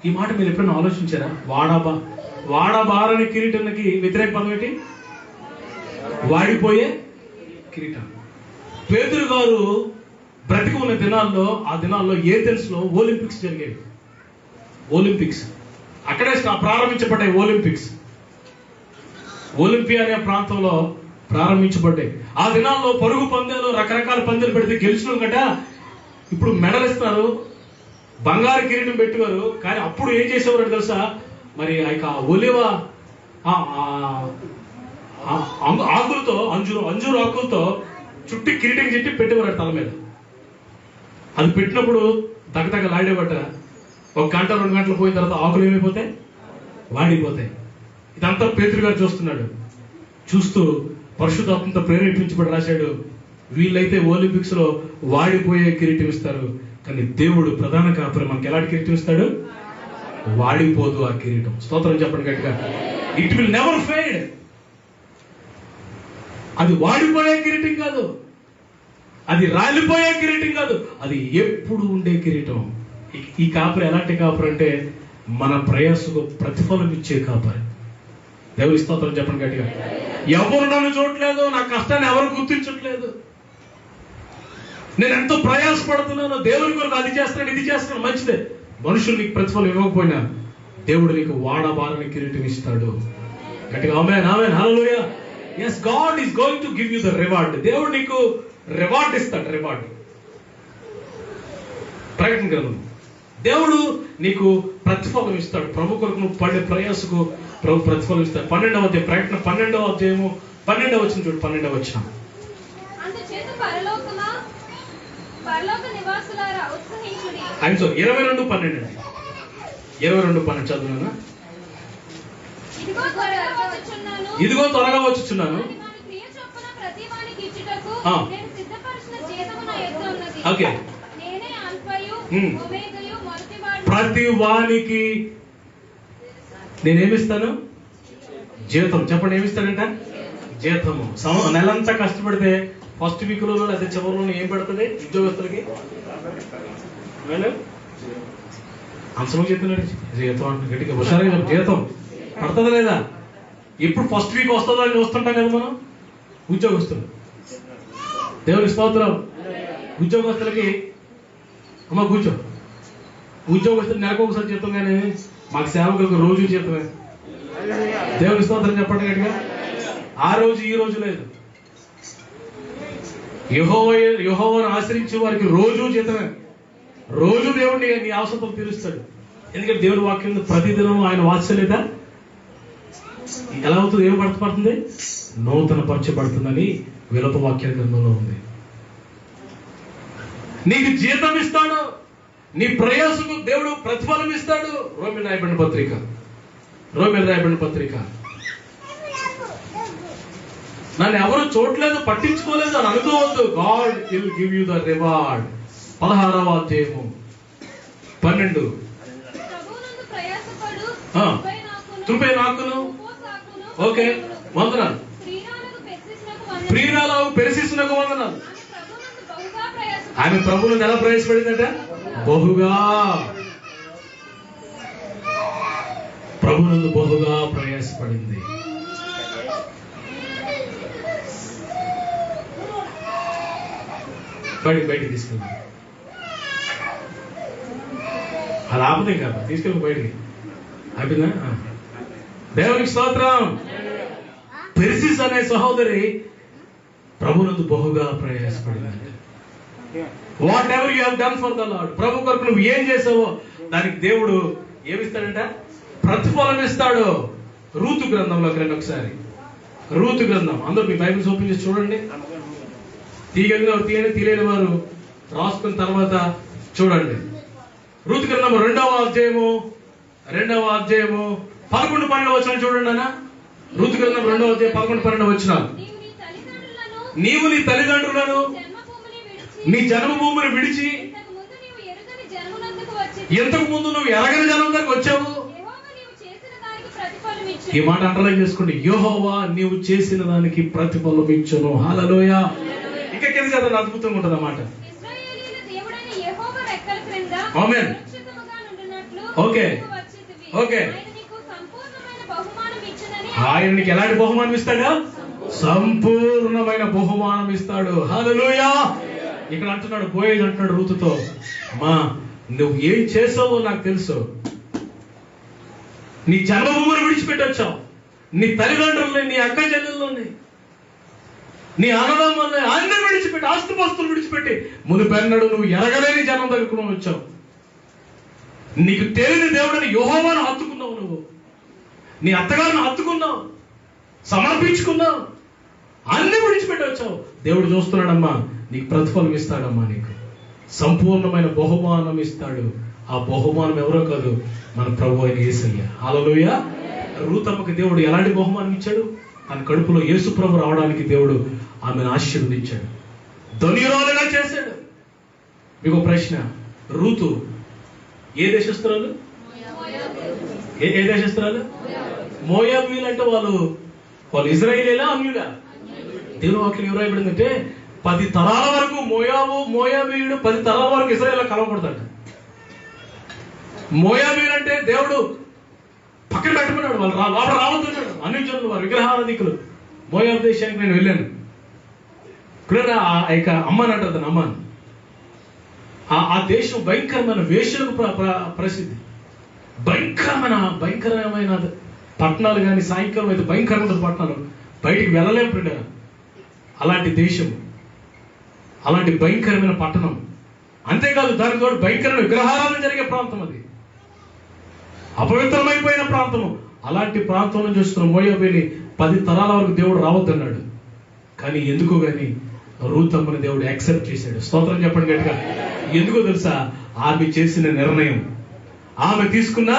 ఈ మాట మీరు ఎప్పుడైనా ఆలోచించారా? వాడబారని కిరీటానికి వ్యతిరేక పదం ఏంటి? వాడిపోయే కిరీటం. పేతురు గారు బ్రతికి ఉన్న దినాల్లో, ఆ దినాల్లో ఏథెన్స్ లో ఒలింపిక్స్ జరిగేవి. ఒలింపిక్స్ అక్కడే ప్రారంభించబడ్డాయి. ఒలింపియా అనే ప్రాంతంలో ప్రారంభించబడ్డాయి. ఆ దినాల్లో పరుగు పందాలు, రకరకాల పందాలు పెడితే గెలిచిన గట ఇప్పుడు మెడల్ ఇస్తారు, బంగారు కిరీటం పెట్టేవారు. కానీ అప్పుడు ఏం చేసేవారు తెలుసా? మరి ఆ యొక్క ఒలివ ఆకులతో, అంజూరు ఆకులతో చుట్టి కిరీటం చెట్టి పెట్టేవారు తల మీద. అది పెట్టినప్పుడు దగ్గ లాడేబట్ట 1 గంట 2 గంటలు పోయిన తర్వాత ఆకులు ఏమైపోతాయి? వాడిపోతాయి. ఇదంతా పేతురు గారు చూస్తున్నాడు. చూస్తూ పరిశుద్ధాత్మతో ప్రేరేపించబడి రాశాడు, వీళ్ళైతే ఒలింపిక్స్ లో వాడిపోయే కిరీటం ఇస్తారు, కానీ దేవుడు ప్రధాన కాపరి మనకి ఎలాంటి కిరీటం ఇస్తాడు? వాడిపోదు ఆ కిరీటం. స్తోత్రం చెప్పండి గట్టిగా. It will never fade. అది వాడిపోయే కిరీటం కాదు, అది రాలిపోయే కిరీటం కాదు, అది ఎప్పుడు ఉండే కిరీటం. ఈ కాపరి ఎలాంటి కాపరి అంటే మన ప్రయాసకు ప్రతిఫలం ఇచ్చే కాపరి. దేవుని స్తోత్రం చెప్పండి గట్టిగా. ఎవరు నన్ను చూడట్లేదు, నా కష్టాన్ని ఎవరు గుర్తించట్లేదు, నేను ఎంతో ప్రయాసపడుతున్నాను, దేవుని కొరకు అది చేస్తున్నాను ఇది చేస్తున్నాను, మంచిదే. మనుషులు నీకు ప్రతిఫలం ఇవ్వకపోయినా దేవుడు నీకు వాడబారని కిరీటం ఇస్తాడు. గట్టిగా ఆమేన్, ఆమేన్, హల్లెలూయా. yes, God is going to give you the reward. దేవుడు నీకు రివార్డ్ ఇస్తాడు. రివార్డ్. ప్రకటన గ్రంథం. దేవుడు నీకు ప్రతిఫలం ఇస్తాడు. ప్రభు కొరకు నువ్వు పడే ప్రయాసకు ప్రభు ప్రతిఫలం ఇస్తాడు. 12వ అధ్యాయం, ప్రకటన 12వ అధ్యాయము 12వ వచనం చూడు. 12వ వచనం. అందుచేత పరలోక నివాసులారా ఉత్సహించుడి. 22:12 అండి. 22:12 చదువునా? ఇదిగో త్వరగా వచ్చుచున్నాను. ఓకే, ప్రతి వానికి నేనేమిస్తాను? జీతం. చెప్పండి, ఏమిస్తాడంట? జీతము. నెలంతా కష్టపడితే ఫస్ట్ వీక్ లో లేదా చివరిలో ఏం పెడుతుంది ఉద్యోగస్తులకి? అంశం చెప్తున్నాడు జీతం అంటే గట్టిగా హుషారుగా జీతం పడుతుందా లేదా? ఎప్పుడు ఫస్ట్ వీక్ వస్తుందో అని చూస్తుంటాం కదా మనం ఉద్యోగస్తులు. దేవుని స్తోత్రం. ఉద్యోగస్తులకి అమ్మ కూర్చో. ఉద్యోగస్తులు నెలకు ఒకసారి జీతం, కానీ మాకు సేవకులకు రోజు జీతమే. దేవుని స్తోత్రం చెప్పండి గట్టిగా. ఆ రోజు ఈ రోజు లేదు. యెహోవాను ఆశ్రయించే వారికి రోజు జీతమే. రోజు దేవుడిని నీ అవసరం తీరుస్తాడు. ఎందుకంటే దేవుడి వాక్యం ప్రతిదినం ఆయన వాత్సల్యత ఎలా అవుతుంది? ఏం పడుతుంది? నూతన పరచబడుతుందని విలప వాక్య గ్రంథంలో ఉంది. నీకు జీతం ఇస్తాడు, నీ ప్రయాసకు దేవుడు ప్రతిఫలం ఇస్తాడు. రోమిల్ రాయబడిన పత్రిక. నన్ను ఎవరు చూడలేదు, పట్టించుకోలేదు అని అనుకోవద్దు. God will give you the reward. 16వ అధ్యాయము 12. కృపే నాకును. ఓకే, వందనాలు. ప్రియురాలకు పెర్సిసునకు వందనాలు. ఆమె ప్రభువును ఎలా ప్రయాసపడిందట? బహుగా. ప్రభువునందు బహుగా ప్రయాసపడింది. బయటికి తీసుకెళ్ళి అది ఆపదే కాదు, తీసుకెళ్ళి బయటికి. అయిపోయిందా? దేవునికి స్తోత్రం. పెర్సిస్ అనే సహోదరి ప్రభువునందు బహుగా ప్రయాసపడింది. Whatever you have done for the lord, ప్రభు కొరకు నువ్వు ఏం చేసావో దానికి దేవుడు ఏమిస్తాడంట? ప్రతిఫలం ఇస్తాడు. రూతు గ్రంథంలోకి రండి ఒకసారి. రూతు గ్రంథం. అందరూ మీ బైబిల్స్ ఓపెన్ చేసి చూడండి. తీయగలిగిన వారు తీయని, తీయలేని వారు రాసుకున్న తర్వాత చూడండి. రూతు గ్రంథం 2వ అధ్యాయము 11-12 వచనాలు చూడండి అన్న. రూతు గ్రంథం 2వ అధ్యాయం 11-12 వచనాలు. నీవు నీ తల్లిదండ్రులను నీ జన్మభూమిని విడిచి ఇంతకు ముందు నీవు ఎరుగని జనమునందుకు వచ్చి ఇంతకు ముందు నువ్వు ఎరగని జనం దగ్గరకు వచ్చావు. యెహోవా నీవు చేసిన దానికి ప్రతిఫలం ఇచ్చును. ఈ మాట అండర్లైన్ చేసుకోండి. యెహోవా నీవు చేసిన దానికి ప్రతిఫలం ఇచ్చును. హల్లెలూయా. ఇంకా కింద చదవండి, అద్భుతంగా ఉంటుంది అన్నమాట. ఇశ్రాయేలీయుల దేవుడైన యెహోవా రెక్కల క్రింద ఆమేన్. సురక్షితముగా నుండునట్లు ఓకే. నీవు వచ్చితివి. ఓకే. ఆయన నీకు సంపూర్ణమైన బహుమానం ఇచ్చునని ఆయన నీకు ఎలాంటి బహుమానం ఇస్తాడా? సంపూర్ణమైన బహుమానం ఇస్తాడు. హల్లెలూయా. ఇక్కడ అంటున్నాడు, బోయేజ్ అంటున్నాడు రూతుతో, మా నువ్వు ఏం చేసావో నాకు తెలుసు. నీ జన్మభూమిని విడిచిపెట్టొచ్చావు. నీ తల్లిదండ్రుల్ని, నీ అక్క చెల్లెల్ని, నీ అన్నదమ్ముల్ని అన్ని విడిచిపెట్టి, ఆస్తుపాస్తులు విడిచిపెట్టి మునుపెన్నడు నువ్వు ఎరగలేని జనం దగ్గరకు నువ్వు వచ్చావు. నీకు తెలియని దేవుడిని యెహోవాను హత్తుకున్నావు. నువ్వు నీ అత్తగారిని హత్తుకున్నావు, సమర్పించుకున్నావు, అన్ని విడిచిపెట్టి వచ్చావు. దేవుడు చూస్తున్నాడమ్మా, నీకు ప్రతిఫలం ఇస్తాడమ్మా, నీకు సంపూర్ణమైన బహుమానం ఇస్తాడు. ఆ బహుమానం ఎవరో కాదు, మన ప్రభు అయిన యేసయ్య. హల్లెలూయా. రూతమ్మకి దేవుడు ఎలాంటి బహుమానం ఇచ్చాడు? తన కడుపులో యేసు ప్రభు రావడానికి దేవుడు ఆమెను ఆశీర్వదించాడు, ధన్యురాలుగా చేశాడు. మీకు ప్రశ్న, రూతు ఏ దేశస్తురాలు? ఏ దేశస్తురాలు? మోయాబీయులు అంటే వాళ్ళు ఇజ్రాయేలీలా, అన్యులా? దేవుని వాక్యం ఎవరు రాయబడిందంటే 10 తరాల వరకు మోయాబీయుడు 10 తరాల వరకు ఇజ్రాయేల్లో కలవకూడదంట. మోయాబీయులు అంటే దేవుడు పక్కన పెట్టమన్నాడు, వాళ్ళు లోపల రావద్దన్నాడు. అన్యజనులు, వారు విగ్రహారాధికులు. మోయాబు దేశానికి నేను వెళ్ళాను. ఇక్కడ అమ్మాన్ అంటారు దాన్ని, అమ్మాన్. ఆ దేశం భయంకరమైన వేశ్యలకు ప్రసిద్ధి. భయంకరమైన పట్టణాలు కానీ, సాయంకాలం అయితే భయంకరమైన పట్టణాలు, బయటికి వెళ్ళలేము ఫ్రెండ్. అలాంటి దేశం, అలాంటి భయంకరమైన పట్టణం. అంతేకాదు, దానికి తోడు భయంకరమైన విగ్రహారాధన జరిగే ప్రాంతం, అది అపవిత్రమైపోయిన ప్రాంతము. అలాంటి ప్రాంతం నుంచి వస్తున్న మోయాబీని 10 తరాల వరకు దేవుడు రావద్దన్నాడు. కానీ ఎందుకో గాని రూతమ్మని దేవుడు యాక్సెప్ట్ చేశాడు. స్తోత్రం చెప్పండి గట్టిగా. ఎందుకో తెలుసా? ఆమె చేసిన నిర్ణయం, ఆమె తీసుకున్న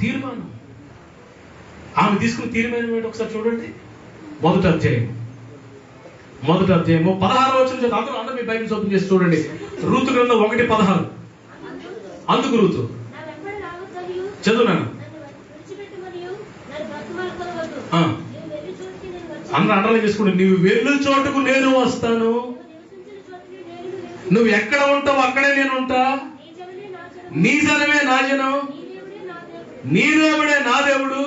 తీర్మానం. ఆమె తీసుకున్న తీర్మానం ఏంటి ఒకసారి చూడండి. మొదటి అధ్యాయము 16వ వచనం. అందరూ మీ బైబిల్స్ ఓపెన్ చేసి చూడండి. రూతు గ్రంథం 1:16. అందుకు రూతు చదువునాను. అందరూ అండర్లైన్ చేసుకోండి. నువ్వు వెళ్ళు చోటుకు నేను వస్తాను, నువ్వు ఎక్కడ ఉంటావు అక్కడే నేను ఉంటా, నీ జనమే నా జనం, నీ దేవుడే నా దేవుడు.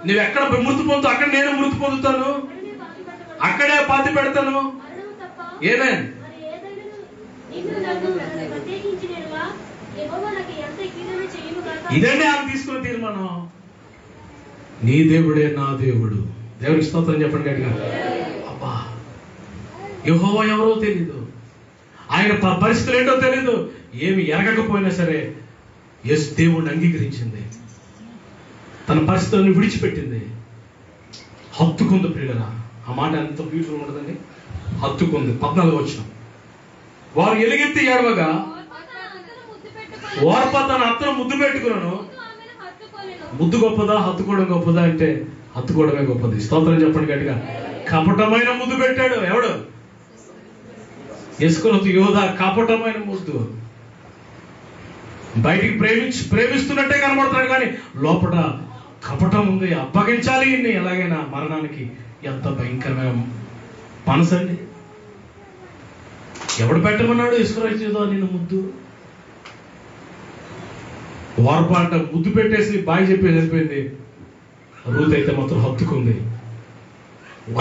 నువ్వు ఎక్కడ మృతి పొందుతావు అక్కడ నేను మృతి పొందుతాను, అక్కడే పాతి పెడతాను. ఏమే ఇదండి ఆమె తీసుకున్న తీర్మానం. నీ దేవుడే నా దేవుడు. దేవుడికి స్తోత్రం చెప్పండి గట్టిగా. అబ్బా, యెహోవా ఎవరో తెలీదు, ఆయన పరిస్థితులు ఏంటో తెలీదు. ఏమి ఎరగకపోయినా సరే యేసు దేవుడిని అంగీకరించింది, తన పరిస్థితులను విడిచిపెట్టింది, హత్తుకుంది. ప్రియులరా, ఆ మాట ఎంత బ్యూటిఫుల్ ఉంటుందండి. హత్తుకుంది. 14వ వచనం. వారు ఎలుగెత్తి ఏడవగా ఓర్ప తన అత్తను ముద్దు పెట్టుకున్నాను. ముద్దు గొప్పదా, హత్తుకోవడం గొప్పదా అంటే హత్తుకోవడమే గొప్పది. స్తోత్రం చెప్పండి గట్టిగా. కపటమైన ముద్దు పెట్టాడు. ఎవడు? యెస్కొలతు యోధ. కపటమైన ముద్దు. బయటికి ప్రేమిస్తున్నట్టే కనబడతాడు, కానీ లోపల కపటం ఉంది. అప్పగించాలి ఇన్ని ఎలాగైనా మరణానికి. ఎంత భయంకరమైన మనసండి. ఎవడు పెట్టమన్నాడు? ఇస్రాయేలు నిన్ను ముద్దు. వారపాట ముద్దు పెట్టేసి బాయ్ చెప్పేసి వెళ్ళిపోయింది. రూత్ అయితే మాత్రం హత్తుకుంది,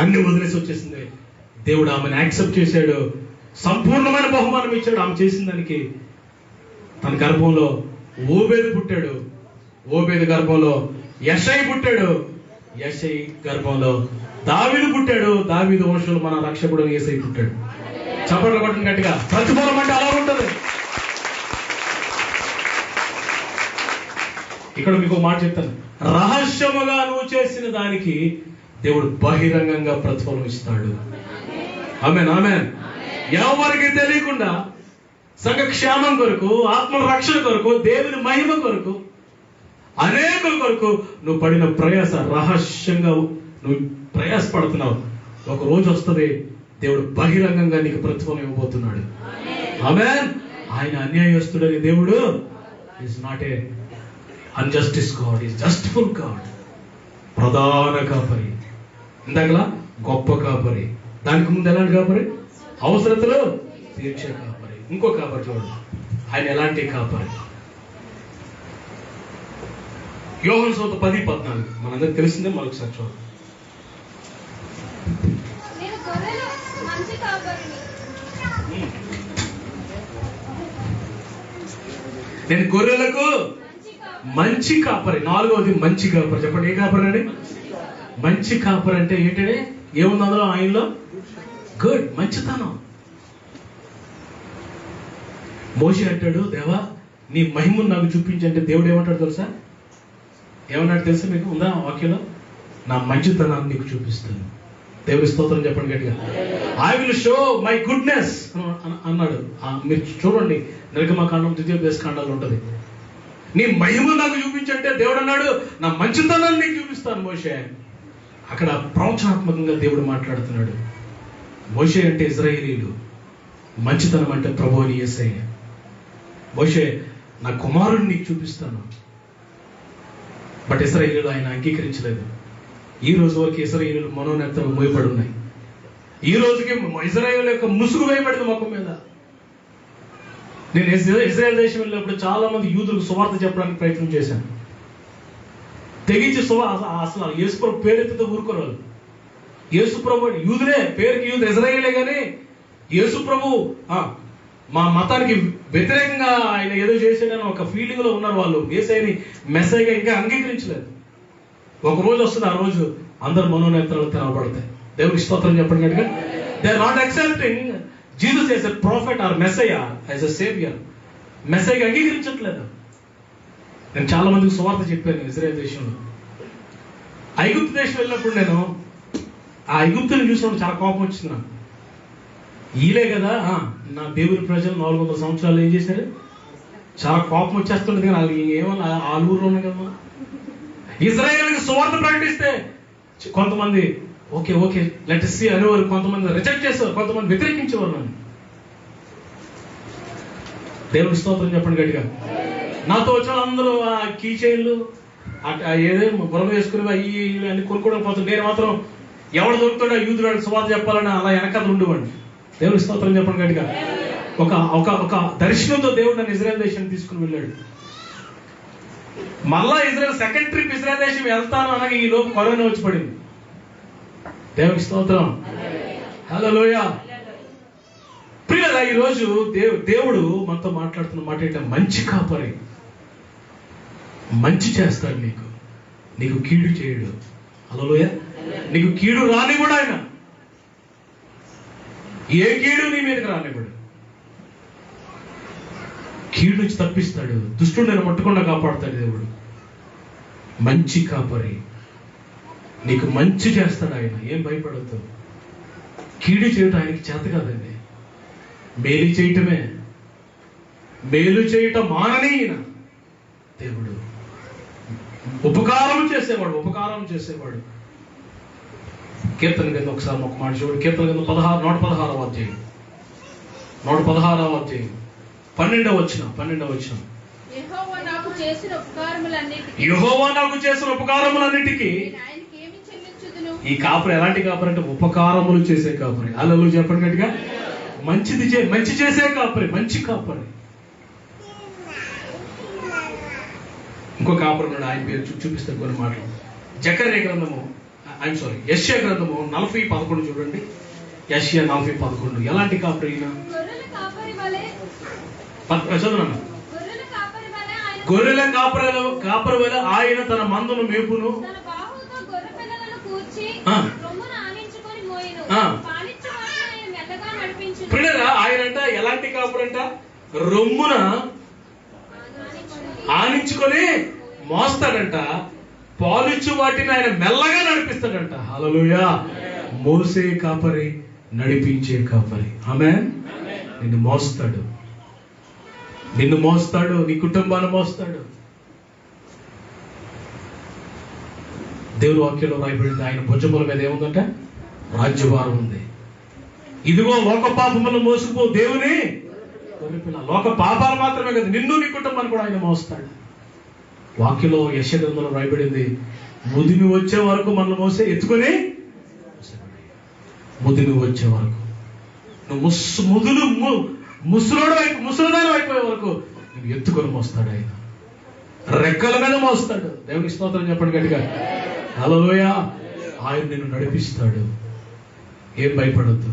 అన్ని వదిలేసి వచ్చేసింది. దేవుడు ఆమెను యాక్సెప్ట్ చేశాడు, సంపూర్ణమైన బహుమానం ఇచ్చాడు. ఆమె చేసిన దానికి తన గర్భంలో ఓబేదు పుట్టాడు, ఓబేదు గర్భంలో యెషై పుట్టాడు, యెషై గర్భంలో దావీదు పుట్టాడు, దావీదు వంశంలో మన రక్షకుడు యేసయ్య పుట్టాడు. చప్పట్లు కొట్టండి గట్టిగా. ప్రతిఫలం అంటే అలా ఉంటుంది. ఇక్కడ మీకు మాట చెప్తాను. రహస్యముగా నువ్వు చేసిన దానికి దేవుడు బహిరంగంగా ప్రతిఫలం ఇస్తాడు. ఆమేన్, ఆమేన్. ఎవరికి తెలియకుండా సంఘ క్షేమం కొరకు, ఆత్మల రక్షణ కొరకు, దేవుని మహిమ కొరకు, అనేకుల కొరకు నువ్వు పడిన ప్రయాస, రహస్యంగా నువ్వు ప్రయాసపడుతున్నావు. ఒక రోజు వస్తుంది, దేవుడు బహిరంగంగా నీకు ప్రతిఫలం ఇవ్వబోతున్నాడు. ఆమేన్. ఆయన అన్యాయస్తుడని దేవుడు is not a unjustice God, is justiful God. ప్రధాన కాపరి, ఇందాకలా గొప్ప కాపరి, దానికి ముందు ఎలాంటి కాపరి? అవసరతలు తీర్చే కాపరి. ఇంకో కాపరి చూడండి, ఆయన ఎలాంటి కాపరి. యోహాను సువార్త 10:14 మనందరికి తెలిసిందే, మరొకసారి చూడండి. నేను గొర్రెల మంచి కాపరిని. నేను గొర్రెలకు మంచి కాపరి. 4వది మంచి కాపరి. చెప్పండి, ఏ కాపరి అండి? మంచి కాపరి అంటే ఏంటంటే ఏముంది అందులో? ఆయనలో గుడ్, మంచితనం. మోషే అంటాడు, దేవా నీ మహిమను నాకు చూపించంటే దేవుడు ఏమంటాడు తెలుసా? ఏమన్నాడు తెలుసా మీకు? ఉందా వాక్యంలో? నా మంచితనాన్ని నీకు చూపిస్తాను. దేవుడి స్తోత్రం చెప్పండి గట్టిగా. I will show my goodness అన్నాడు. మీరు చూడండి, నిర్గమకాండం, ద్వితీయోపదేశకాండాలు ఉంటుంది. నీ మహిమ నాకు చూపించంటే దేవుడు అన్నాడు, నా మంచితనాన్ని నీకు చూపిస్తాను మోషే. అక్కడ ప్రవచనాత్మకంగా దేవుడు మాట్లాడుతున్నాడు. మోషే అంటే ఇశ్రాయేలీయులు, మంచితనం అంటే ప్రభువుని యేసయ్య. మోషే, నా కుమారుడిని నీకు చూపిస్తాను. బట్ ఇశ్రాయేలీయులు ఆయన అంగీకరించలేదు. ఈ రోజు వరకు ఇశ్రాయేలీయులు మనోనేత్రాలు మోయబడి ఉన్నాయి. ఈ రోజుకి ఇశ్రాయేలు యొక్క ముసుగు వేయబడింది ముఖం మీద. నేను ఇజ్రాయెల్ దేశం వెళ్ళినప్పుడు చాలా మంది యూదులకు సువార్త చెప్పడానికి ప్రయత్నం చేశాను. తెగించి అసలు యేసుప్రభు పేరెత్తితో ఊరుకోరాలు. యేసుప్రభు యూదులే, పేరుకి యూదు, ఇజ్రాయేలే, కానీ యేసుప్రభు మా మతానికి వ్యతిరేకంగా ఆయన ఏదో చేసాడని ఒక ఫీలింగ్ లో ఉన్నారు వాళ్ళు. యేసయ్యని మెస్సయ్యగా ఇంకా అంగీకరించలేదు. ఒక రోజు వస్తుంది, ఆ రోజు అందరు మనోనేత్రాలు తెరవబడతాయి. దేవునికి స్తోత్రం చెప్పండి గట్టిగా. They are not accepting Jesus as a prophet or messiah, as a saviour. మెస్సయ్యగా అంగీకరించట్లేదు. నేను చాలా మందికి సువార్త చెప్పాను ఇజ్రాయెల్ దేశంలో. ఐగుప్తు దేశం వెళ్ళినప్పుడు నేను ఆ ఐగుప్తుని చూసినప్పుడు చాలా కోపం వచ్చింది నాకు. ఈలే కదా నా దేవుని ప్రజలు 400 సంవత్సరాలు ఏం చేశారు? చాలా కోపం వచ్చేస్తుంటుంది. కానీ వాళ్ళు ఏమన్నా ఆ ఊర్లో ఉన్నాయి కదా. ఇజ్రాయేల్కి సువార్త ప్రకటిస్తే కొంతమంది okay okay let us see అనేవారు, కొంతమంది రిజెక్ట్ చేసేవారు, కొంతమంది వ్యతిరేకించేవారు నన్ను. దేవుని స్తోత్రం చెప్పండి గట్టిగా. నాతో వచ్చిన అందరూ ఆ కీ చైన్లు ఏదో బుర్ర వేసుకుని అయ్యి అన్ని కొనుక్కోవడం పోతుంది. నేను మాత్రం ఎవడు దొరుకుతాడో యూదుడు వాడికి సువార్త చెప్పాలని అలా వెనకాల ఉండేవాడిని. దేవుని స్తోత్రం చెప్పండి గట్టిగా. ఒక దర్శనంతో దేవుడు నన్ను ఇజ్రాయెల్ దేశాన్ని తీసుకుని వెళ్ళాడు. మళ్ళా ఇజ్రాయెల్ సెకండ్ ట్రిప్ ఇజ్రాయెల్ దేశం వెళ్తాను అనగా ఈ లోపు కరోనా వచ్చి పడింది. దేవుని స్తోత్రం, హల్లెలూయా. ప్రియులారా, ఈ రోజు దేవుడు మనతో మాట్లాడుతున్న మాట ఏంటంటే మంచి కాపరి. మంచి చేస్తాడు నీకు కీడు చేయడు. హల్లెలూయా. నీకు కీడు రాని కూడా ఆయన, ఏ కీడు నీ మీదకి రానివ్వడు. కీడు నుంచి తప్పిస్తాడు. దుష్టుడు నేను మట్టుకుండా కాపాడుతాడు దేవుడు. మంచి కాపరి, నీకు మంచి చేస్తాడు ఆయన. ఏం భయపడద్దు. కీడు చేయటం ఆయనకి చేత కాదండి. మేలు చేయటమే. మేలు చేయటం మాననీయన దేవుడు. ఉపకారం చేసేవాడు. కీర్తన కింద ఒకసారి ఒక మాట చూడు. కీర్తన కింద 116వ అధ్యాయం 116వ అధ్యాయం 12వ వచనం. యెహోవా నాకు చేసిన ఉపకారములన్నిటికీ ఈ కాపరి ఎలాంటి కాపరి అంటే ఉపకారములు చేసే కాపరి. అల్లలు చెప్పండి గట్టిగా. మంచి చేసే కాపరి, మంచి కాపరి. ఇంకో కాపరి ఉన్నాడు, ఆయన పేరు చూపిస్తాను కొన్ని మాటలు. జకర్యా గ్రంథము, యెషయా గ్రంథము 40:11 చూడండి. యెషయా 40:11. ఎలాంటి కాపరి అయినా చదువున్నాను. గొర్రెల కాపరి వలె ఆయన తన మందను మేపును. ప్రియులారా, ఆయనంట ఎలాంటి కాపరంట? రొమ్మున ఆనించుకొని మోస్తాడంట. పాలిచ్చు వాటిని ఆయన మెల్లగా నడిపిస్తాడంట. హల్లెలూయా. మోసే కాపరి, నడిపించే కాపరి. ఆమేన్. నిన్ను మోస్తాడు, నీ కుటుంబాన్ని మోస్తాడు. దేవుని వాక్యంలో రాయబడింది, ఆయన భుజముల మీద ఏముందంటే రాజ్యభారం ఉంది. ఇదిగో లోక పాపములు మోసుకుపో దేవుని గొర్రెపిల్ల. లోక పాపాలు మాత్రమే కదా, నిన్ను నీ కుటుంబాన్ని కూడా ఆయన మోస్తాడు. వాక్యలో యెషయా గ్రంథంలో రాయబడింది, ముదిమి వచ్చే వరకు మనల్ని మోసే ఎత్తుకొని ముదిమి వచ్చే వరకు నువ్వు ముసలిదాని అయిపోయే వరకు నువ్వు ఎత్తుకొని మోస్తాడు ఆయన. రెక్కల మీద మోస్తాడు. దేవునికి స్తోత్రం చెప్పండి గట్టిగా. హల్లెలూయా. ఆయన నిన్ను నడిపిస్తాడు. ఏం భయపడద్దు.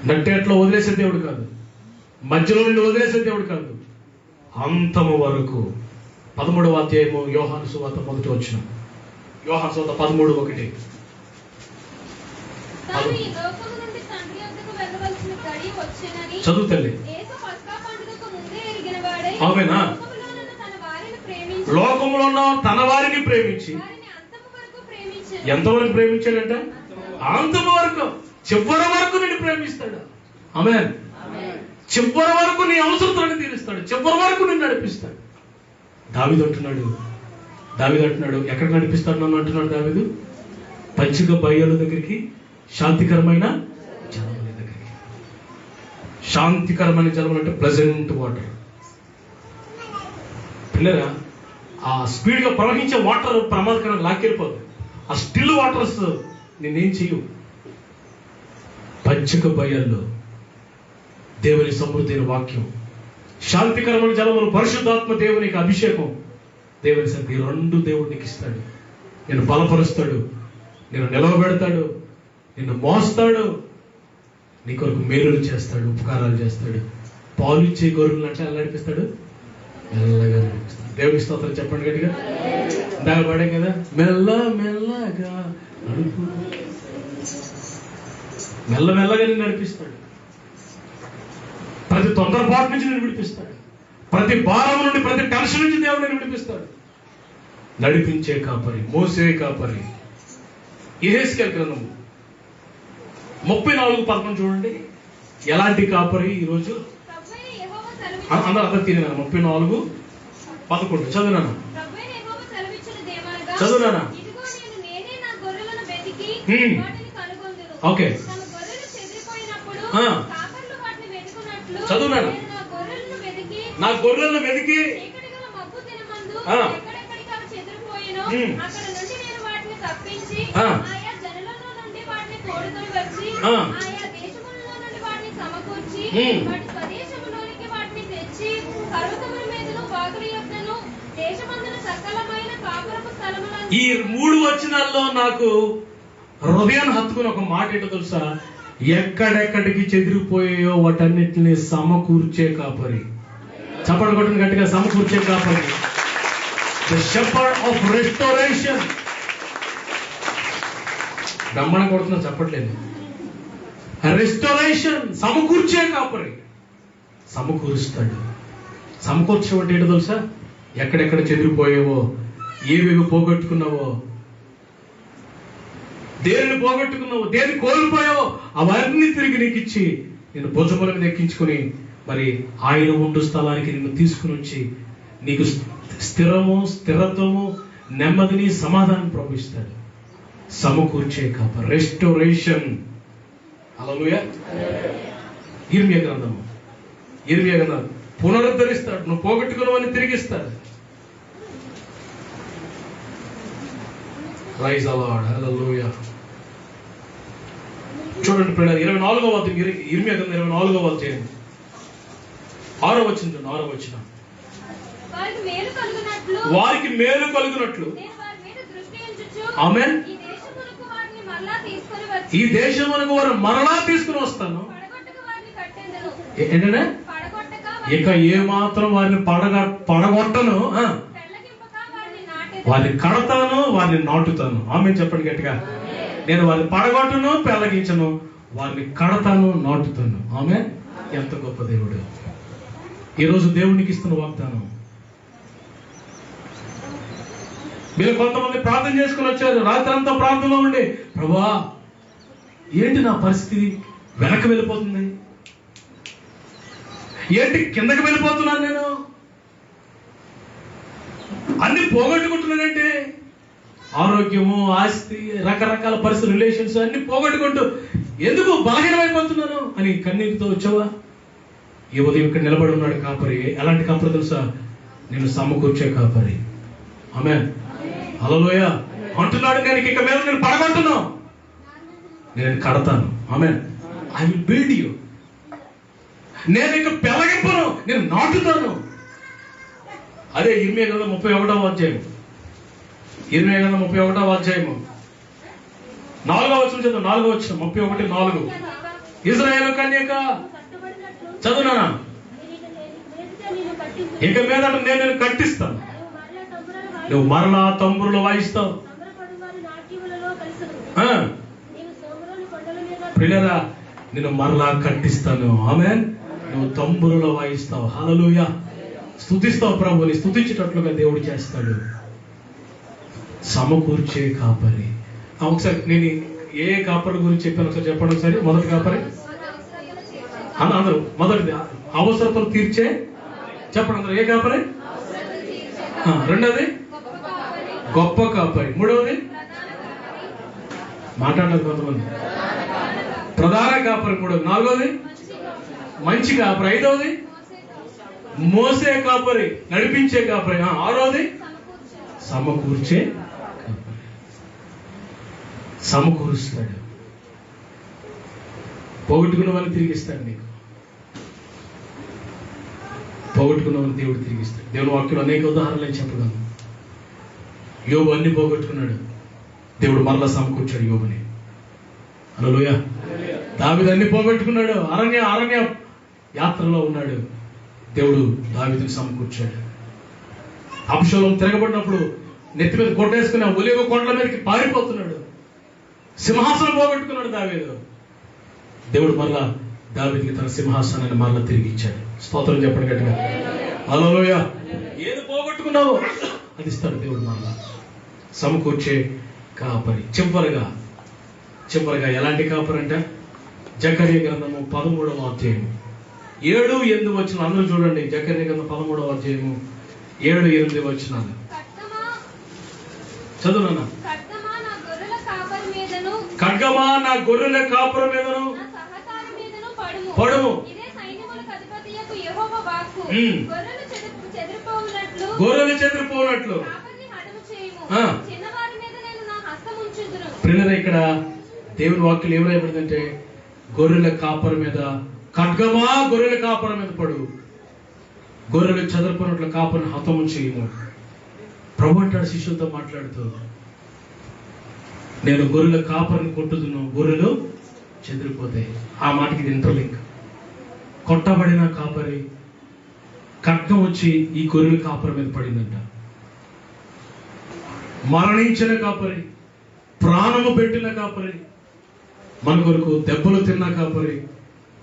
నట్టేట్లో వదిలేసే దేవుడు కాదు, మధ్యలో నుండి వదిలేసే దేవుడు కాదు, అంతము వరకు. 13వ అధ్యాయము యోహాను సువార్త 1వ వచనం. యోహాను సువార్త 13:1. తాను ఈ లోకము నుండి తండ్రి యొద్దకు వెళ్ళవలసిన గడియ వచ్చెనని చదువు తల్లి. యేసు పస్కా పండుగకు ముందే ఎరిగిన వాడై ఆమేనా. లోకములోనున్న తన వారిని ప్రేమించి లోకంలో ఉన్న తన వారిని ప్రేమించి వారిని అంతము వరకు ప్రేమించెను. ఎంతవరకు ప్రేమించాడంట? అంతము వరకు, చివరి వరకు నిన్ను ప్రేమిస్తాడు. ఆమేన్. చివరి వరకు నీ అవసరతలను తీరుస్తాడు. చివరి వరకు నిన్ను నడిపిస్తాడు. దావీదు అంటున్నాడు ఎక్కడికి నడిపిస్తాడు నన్ను అంటున్నాడు దావీదు? పచ్చిక బయలు దగ్గరికి, శాంతికరమైన జలముల దగ్గరికి. శాంతికరమైన జలములు అంటే ప్లెజెంట్ వాటర్. పిల్లరా, ఆ స్పీడ్ గా ప్రవహించే వాటర్ ప్రమాదకరంగా లాక్కెళ్ళిపోతుంది. ఆ స్టిల్ వాటర్స్ నేనేం చెయ్యు. పచ్చిక బయల్లో దేవుని సమృద్ధైన వాక్యం, శాంతికరమైన జలములు, పరిశుద్ధాత్మ దేవునికి అభిషేకం, దేవుని సన్నిధి, రెండు దేవుడు నీకు ఇస్తాడు. నేను బలపరుస్తాడు, నేను నిలవబెడతాడు, నిన్ను మోస్తాడు, నీ కొరకు మేలులు చేస్తాడు, ఉపకారాలు చేస్తాడు. పాలు ఇచ్చే గొర్రెలు అంటే ఎలా నడిపిస్తాడు? మెల్లగా నడిపిస్తాడు. దేవుని స్తోత్రం చెప్పండి గట్టిగా. ఇందాక పాడాం కదా, మెల్లగా నడుపు. మెల్లమెల్లగా నిన్ను నడిపిస్తాడు. ప్రతి తొందరపాటు నుంచి నేను విడిపిస్తాడు. ప్రతి భారం నుండి, ప్రతి టెన్షన్ నుంచి దేవుడు నేను విడిపిస్తాడు. నడిపించే కాపరి, మోసే కాపరి. యెహెజ్కేలు గ్రంథం 34:11 చూడండి. ఎలాంటి కాపరి ఈరోజు? ప్రభువైన యెహోవా సెలవిచ్చు- అందరూ తిరిగినాను. 34:11 చదువునాను. ప్రభువైన యెహోవా సెలవిచ్చినదేమనగా, చదువునానా? ఇదిగో నేనే నా గొర్రెలను వెతికి హ్మ్. వాటిని కనుగొందును. ఓకే. తమ గొర్రెలు చెదిరిపోయినప్పుడు ఆ. కాపరులు వాటిని వెతుకున్నట్లు చదువునానా? నేను నా గొర్రెలను వెతికి చీకటి గల మబ్బు దినమందు ఆ. ఎక్కడెక్కడికి అవి చెదిరిపోయెనో హ్మ్. అక్కడ నుండి నేను వాటిని తప్పించి ఆ. ఆయా జనులలో నుండి వాటిని తోడుకొని వచ్చి ఆ. ఆయా దేశములలో నుండి వాటిని సమకూర్చి హ్మ్. వాటి స్వదేశములోనికి వాటిని తెచ్చి పర్వతముల మీదను వాగుల యొద్దను దేశమందున సకలమైన కాపురపు స్థలములను ఈ 3 వచనాల్లో నాకు హృదయాన్ని హత్తుకుని ఒక మాట ఏంటో తెలుసా? ఎక్కడెక్కడికి చెదిరిపోయాయో వాటన్నిటిని సమకూర్చే కాపరి. చప్పట్లు కొట్టండి గట్టిగా. సమకూర్చే కాపరి, ద షెపర్డ్ ఆఫ్ రెస్టోరేషన్. బ్రహ్మణ కొడుతున్నా చెప్పట్లేదు. రెస్టోరేషన్, సమకూర్చే కాపరి. సమకూరుస్తాడు. సమకూర్చే అంటే ఏంటో తెలుసా? ఎక్కడెక్కడ చెదిరిపోయావో, ఏవేవి పోగొట్టుకున్నావో, దేనిని పోగొట్టుకున్నావో, దేన్ని కోల్పోయావో అవన్నీ తిరిగి నీకు ఇచ్చి నేను భుజముల మీద ఎక్కించుకుని మరి ఆయన ఉండు స్థలానికి నిన్ను తీసుకుని వచ్చి నీకు స్థిరత్వము, నెమ్మదిని, సమాధానం ప్రవహిస్తాడు. సమకూర్చే కాపరి, రెస్టోరేషన్. హల్లెలూయా. ఇర్మియా గ్రంథం పునరుద్ధరిస్తాడు. నువ్వు పోగొట్టుకున్నవన్నీ తిరిగిస్తాడు. Praise the lord. హల్లెలూయా. చూడండి ప్రియులారా, 24వ అధ్యాయం ఇర్మియా గ్రంథం 24వ అధ్యాయం 6వ వచనం. వారికి మేలు కలుగునట్లు వారికి మేలు కలుగునట్లు నేను వారి మీద దృష్టి ఉంచుచు ఆమేన్. ఈ దేశమునకు వారిని మరలా తీసుకొని వచ్చి ఈ దేశమునకు వారు మరలా తీసుకుని వస్తాను. పడగొట్టక వారిని కట్టెదను. ఏంటంటే పడగొట్టక ఇక ఏ మాత్రం వారిని పడగొట్టను, పెళ్ళగింపక వారిని నాటెదను. వారిని కడతాను, వారిని నాటుతాను. ఆమేన్ చెప్పండి గట్టిగా. నేను వారిని పడగొట్టను, పెళ్ళగించను, వారిని కడతాను, నాటుతాను. ఆమేన్. ఎంత గొప్ప దేవుడు. ఈరోజు దేవునికి ఇస్తున్న వాగ్దానం. మీరు కొంతమంది ప్రార్థన చేసుకుని వచ్చారు. రాత్రి అంతా ప్రార్థనలో ఉండి, ప్రభువా ఏంటి నా పరిస్థితి వెనక్కి వెళ్ళిపోతుంది, ఏంటి కిందకి వెళ్ళిపోతున్నాను, నేను అన్ని పోగొట్టుకుంటున్నానంటే, ఆరోగ్యము, ఆస్తి, రకరకాల పరిస్థితులు, రిలేషన్స్ అన్ని పోగొట్టుకుంటూ ఎందుకు బలహీనమైపోతున్నాను అని కన్నీటితో వచ్చావా? ఈ ఉదయం ఇక్కడ నిలబడి ఉన్నాడు కాపరి. ఎలాంటి కాపరి తెలుసా? నేను సమకూర్చే కాపరి. ఆమేన్, హల్లెలూయా అంటున్నాడు. నేను ఇక మీద నేను పడగొట్టును, నేను కడతాను. ఆమేన్, ఐ విల్ బిల్డ్ యూ. నేను ఇక పెరగింపను, నేను నాటుతాను. అదే ఇర్మియా గ్రంథం 31వ అధ్యాయం. ఇర్మియా గ్రంథం 31వ అధ్యాయము 4వ వచనం చదువు. 4వ వచనం 31:4. ఇశ్రాయేలు కన్యక చదువునా, ఇక మీద నేను కట్టిస్తాను, నువ్వు మరలా తంబురులు వాయిస్తావు. ప్రియులారా, నేను మరలా కట్టిస్తాను. ఆమేన్, నువ్వు తంబురులో వాయిస్తావు. హల్లెలూయా, స్తుతిస్తావు ప్రభుని. స్తుతించేటట్లుగా దేవుడు చేస్తాడు. సమకూర్చే కాపరి. ఒకసారి నేను ఏ కాపరి గురించి చెప్పాను ఒకసారి చెప్పండి. ఒకసారి మొదటి కాపరి అందరూ, మొదటిది అవసరతలు తీర్చే. చెప్పండి అందరూ, ఏ కాపరి? రెండోది గొప్ప కాపరి. మూడవది మాట్లాడారు కొంతమంది, ప్రధాన కాపరి. మూడవది. నాలుగవది మంచి కాపరి. ఐదవది మోసే కాపరి, నడిపించే కాపరి. ఆరోది సమకూర్చే కాపరి. సమకూరుస్తాడు. పోగొట్టుకున్నవన్నీ తిరిగిస్తాడు నీకు. పోగొట్టుకున్నవన్నీ దేవుడు తిరిగిస్తాడు. దేవుని వాక్యంలో అనేక ఉదాహరణలు చెప్పగలను. యోబు అన్ని పోగొట్టుకున్నాడు, దేవుడు మరలా సమకూర్చాడు యోబుని. హల్లెలూయా. దావీదు అన్ని పోగొట్టుకున్నాడు, అరణ్య యాత్రలో ఉన్నాడు, దేవుడు దావీదుని సమకూర్చాడు. అబ్షాలోము తిరగబడినప్పుడు నెత్తి మీద కొట్టేసుకుని ఒలీవ కొండల మీదకి పారిపోతున్నాడు, సింహాసనం పోగొట్టుకున్నాడు దావీదు. దేవుడు మరలా దావీదుకి తన సింహాసనాన్ని మరలా తిరిగి ఇచ్చాడు. స్తోత్రం చెప్పండి గట్టిగా, హల్లెలూయా. ఏది పోగొట్టుకున్నావో అది ఇస్తాడు దేవుడు మరలా. సమకూర్చే కాపరి. చివరిగా ఎలాంటి కాపరి అంటే జకర్యా గ్రంథము 13వ అధ్యాయము 7-8 వచనాలు. అందరూ చూడండి. జకర్యా గ్రంథం 13వ అధ్యాయము 7-8 వచనాలు చదువునా. ఖడ్గమా నా గొర్రెల కాపరి మీదను పడుము. గొర్రెలు చెదిరిపోనట్లు. ప్రియులారా, ఇక్కడ దేవుని వాక్యం ఏం రాయబడిందంటే గొర్రెల కాపరి మీద, ఖడ్గమా గొర్రెల కాపరి మీద పడు, గొర్రెలు చెదరిపోయినట్లు కాపరిని హతము చేయము. ప్రభు అంటాడు శిష్యులతో మాట్లాడుతూ, నేను గొర్రెల కాపరిని కొట్టుదును, గొర్రెలు చెదిరిపోతాయి. ఆ మాటకి ఇది ఇంటర్లింక్. కొట్టబడిన కాపరి, ఖడ్గం వచ్చి ఈ గొర్రెల కాపరి మీద పడిందంట. మరణించిన కాపరి, ప్రాణము పెట్టిన కాపరి, మన కొరకు దెబ్బలు తిన్న కాపరి,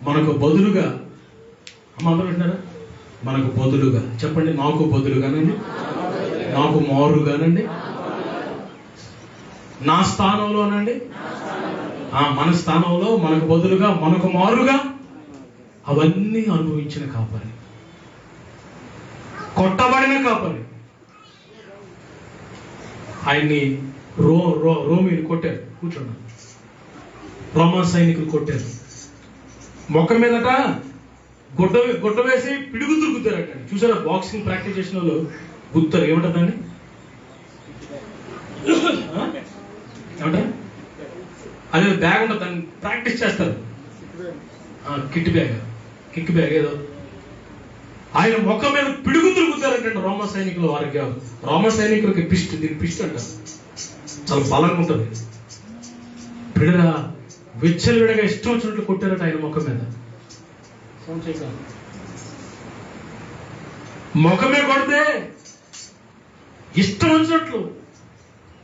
మనకు బదులుగా, అందరూ అంటున్నారా, మనకు బదులుగా చెప్పండి, నాకు బదులుగానండి, నాకు మారుగానండి, నా స్థానంలోనండి, మన స్థానంలో మనకు బదులుగా, మనకు మారుగా అవన్నీ అనుభవించిన కాపరి, కొట్టబడిన కాపరి. ఆయన్ని రోమీలు కొట్టారు. కూర్చోండి. రోమా సైనికులు కొట్టారు. మొక్క మీదట గుడ్డ వేసి పిడుగుతురు గుద్దారట. చూసారా, బాక్సింగ్ ప్రాక్టీస్ చేసిన వాళ్ళు గుర్తారు. ఏమంటారండి, ఏమంటారు? అదే బ్యాగ్ ఉంటుంది, దాన్ని ప్రాక్టీస్ చేస్తారు. కిక్ బ్యాగ్ ఏదో. ఆయన మొక్క మీద పిడుగుతురు గుద్దారంటే రోమా సైనికులు. వారికి రోమా సైనికులకి పిస్ట్, దీన్ని పిస్ట్ అంటారు, చాలా బలంగా ఉంటుంది. పిడరా విచ్చలవిడగా ఇష్టం వచ్చినట్లు కొట్టారట ఆయన మొక్క మీద. ముఖమే కొడితే ఇష్టం వచ్చినట్లు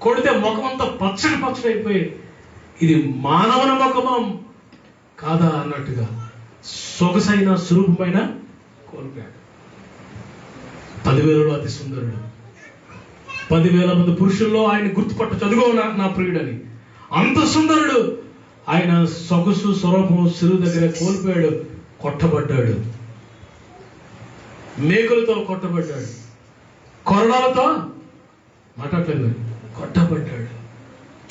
కొడితే ముఖం అంతా పచ్చడి అయిపోయి, ఇది మానవుని ముఖమా కాదా అన్నట్టుగా సొగసైన స్వరూపమైన కోల్పోయాడు. 10,000లో అతి సుందరుడు. 10,000 మంది పురుషుల్లో ఆయన గుర్తుపట్ట, చదువు నా ప్రియుడని. అంత సుందరుడు. ఆయన సొగసు స్వరూపము శిలువ దగ్గర కోల్పోయాడు. కొట్టబడ్డాడు, మేకులతో కొట్టబడ్డాడు, కొరడాలతో మాట్లాడలేదు, కొట్టబడ్డాడు.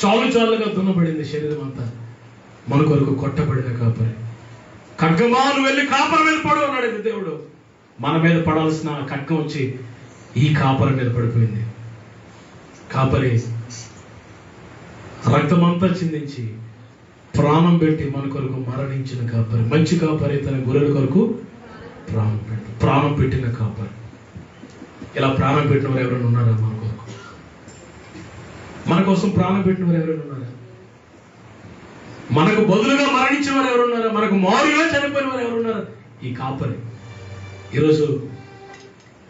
చాలుగా దున్నబడింది శరీరం అంతా. మన కొరకు కొట్టబడిన కాపరి. ఖడ్గమాను వెళ్ళి కాపరి మీద పడు అన్నాడు దేవుడు. మన మీద పడాల్సిన ఖడ్గం వచ్చి ఈ కాపరి మీద పడిపోయింది. కాపరి రక్తమంతా చిందించి ప్రాణం పెట్టి మన కొరకు మరణించిన కాపరి. మంచి కాపరి తన గొర్రెల కొరకు ప్రాణం పెట్టిన కాపరి. ఇలా ప్రాణం పెట్టిన వారు ఎవరైనా ఉన్నారా? మన కొరకు, మన కోసం ప్రాణం పెట్టిన వారు ఎవరైనా ఉన్నారా? మనకు బదులుగా మరణించిన వారు ఎవరున్నారా? మనకు మారుగా చనిపోయిన వారు ఎవరున్నారా? ఈ కాపరి. ఈరోజు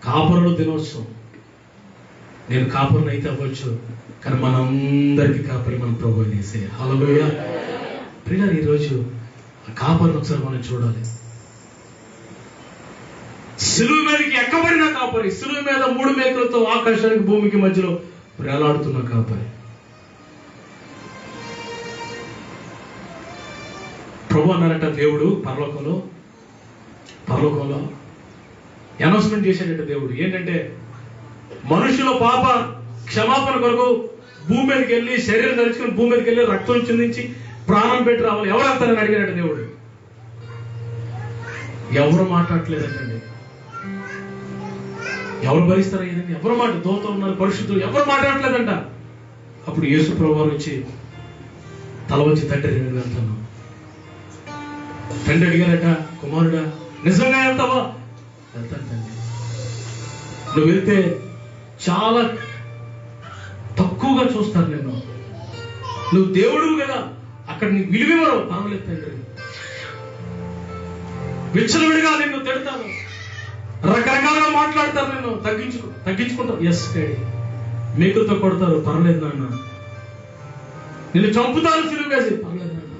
కాపరుల దినోత్సవం. నేను కాపరిని అయితే అవ్వచ్చు, కానీ మనందరికీ కాపరి మన ప్రభువు యేసయ్య. హల్లెలూయా. ప్రియులారా, ఈరోజు ఆ కాపరిని ఒకసారి మనం చూడాలి. సిలువ మీదకి ఎక్కబడిన కాపరి, సిలువ మీద 3 మేకులతో ఆకాశానికి భూమికి మధ్యలో వేలాడుతున్న కాపరి. ప్రభు అన్నారట, దేవుడు పరలోకంలో అనౌన్స్మెంట్ చేశాడట దేవుడు. ఏంటంటే మనుషుల పాప క్షమాపణ కొరకు భూమి మీదకి వెళ్ళి, శరీరం ధరించుకుని భూమి మీదకి వెళ్ళి రక్తం చిందించి ప్రాణం పెట్టి రావాలి. ఎవరు అంతారని అడిగాడట దేవుడు. ఎవరు మాట్లాడలేదంటండి. ఎవరు భరిస్తారా ఇదండి? ఎవరు మాట, దోత ఉన్నారు, పరిశుద్ధులు, ఎవరు మాట్లాడలేదంట. అప్పుడు యేసు ప్రభు వారు వచ్చి తల వచ్చి తండ్రి నేను వెళ్తాను. తండ్రి అడిగారట, కుమారుడా నిజంగా వెళ్తావా? వెళ్తాను తండ్రి. నువ్వు వెళ్తే చాలా తక్కువగా చూస్తారు నేను. నువ్వు దేవుడు కదా, అక్కడ నీకు విలువివ్వరు. పర్వాలేదు తండ్రి, విచ్చలవిడిగా నిన్ను తిడతాను, రకరకాలుగా మాట్లాడతారు, నిన్ను తగ్గించుకుంటారు. Yes daddy. మేకులతో కొడతారు, పర్లేదు నాన్న. నిన్ను చంపుతారు సిలువ వేసి, పర్లేదు నాన్న.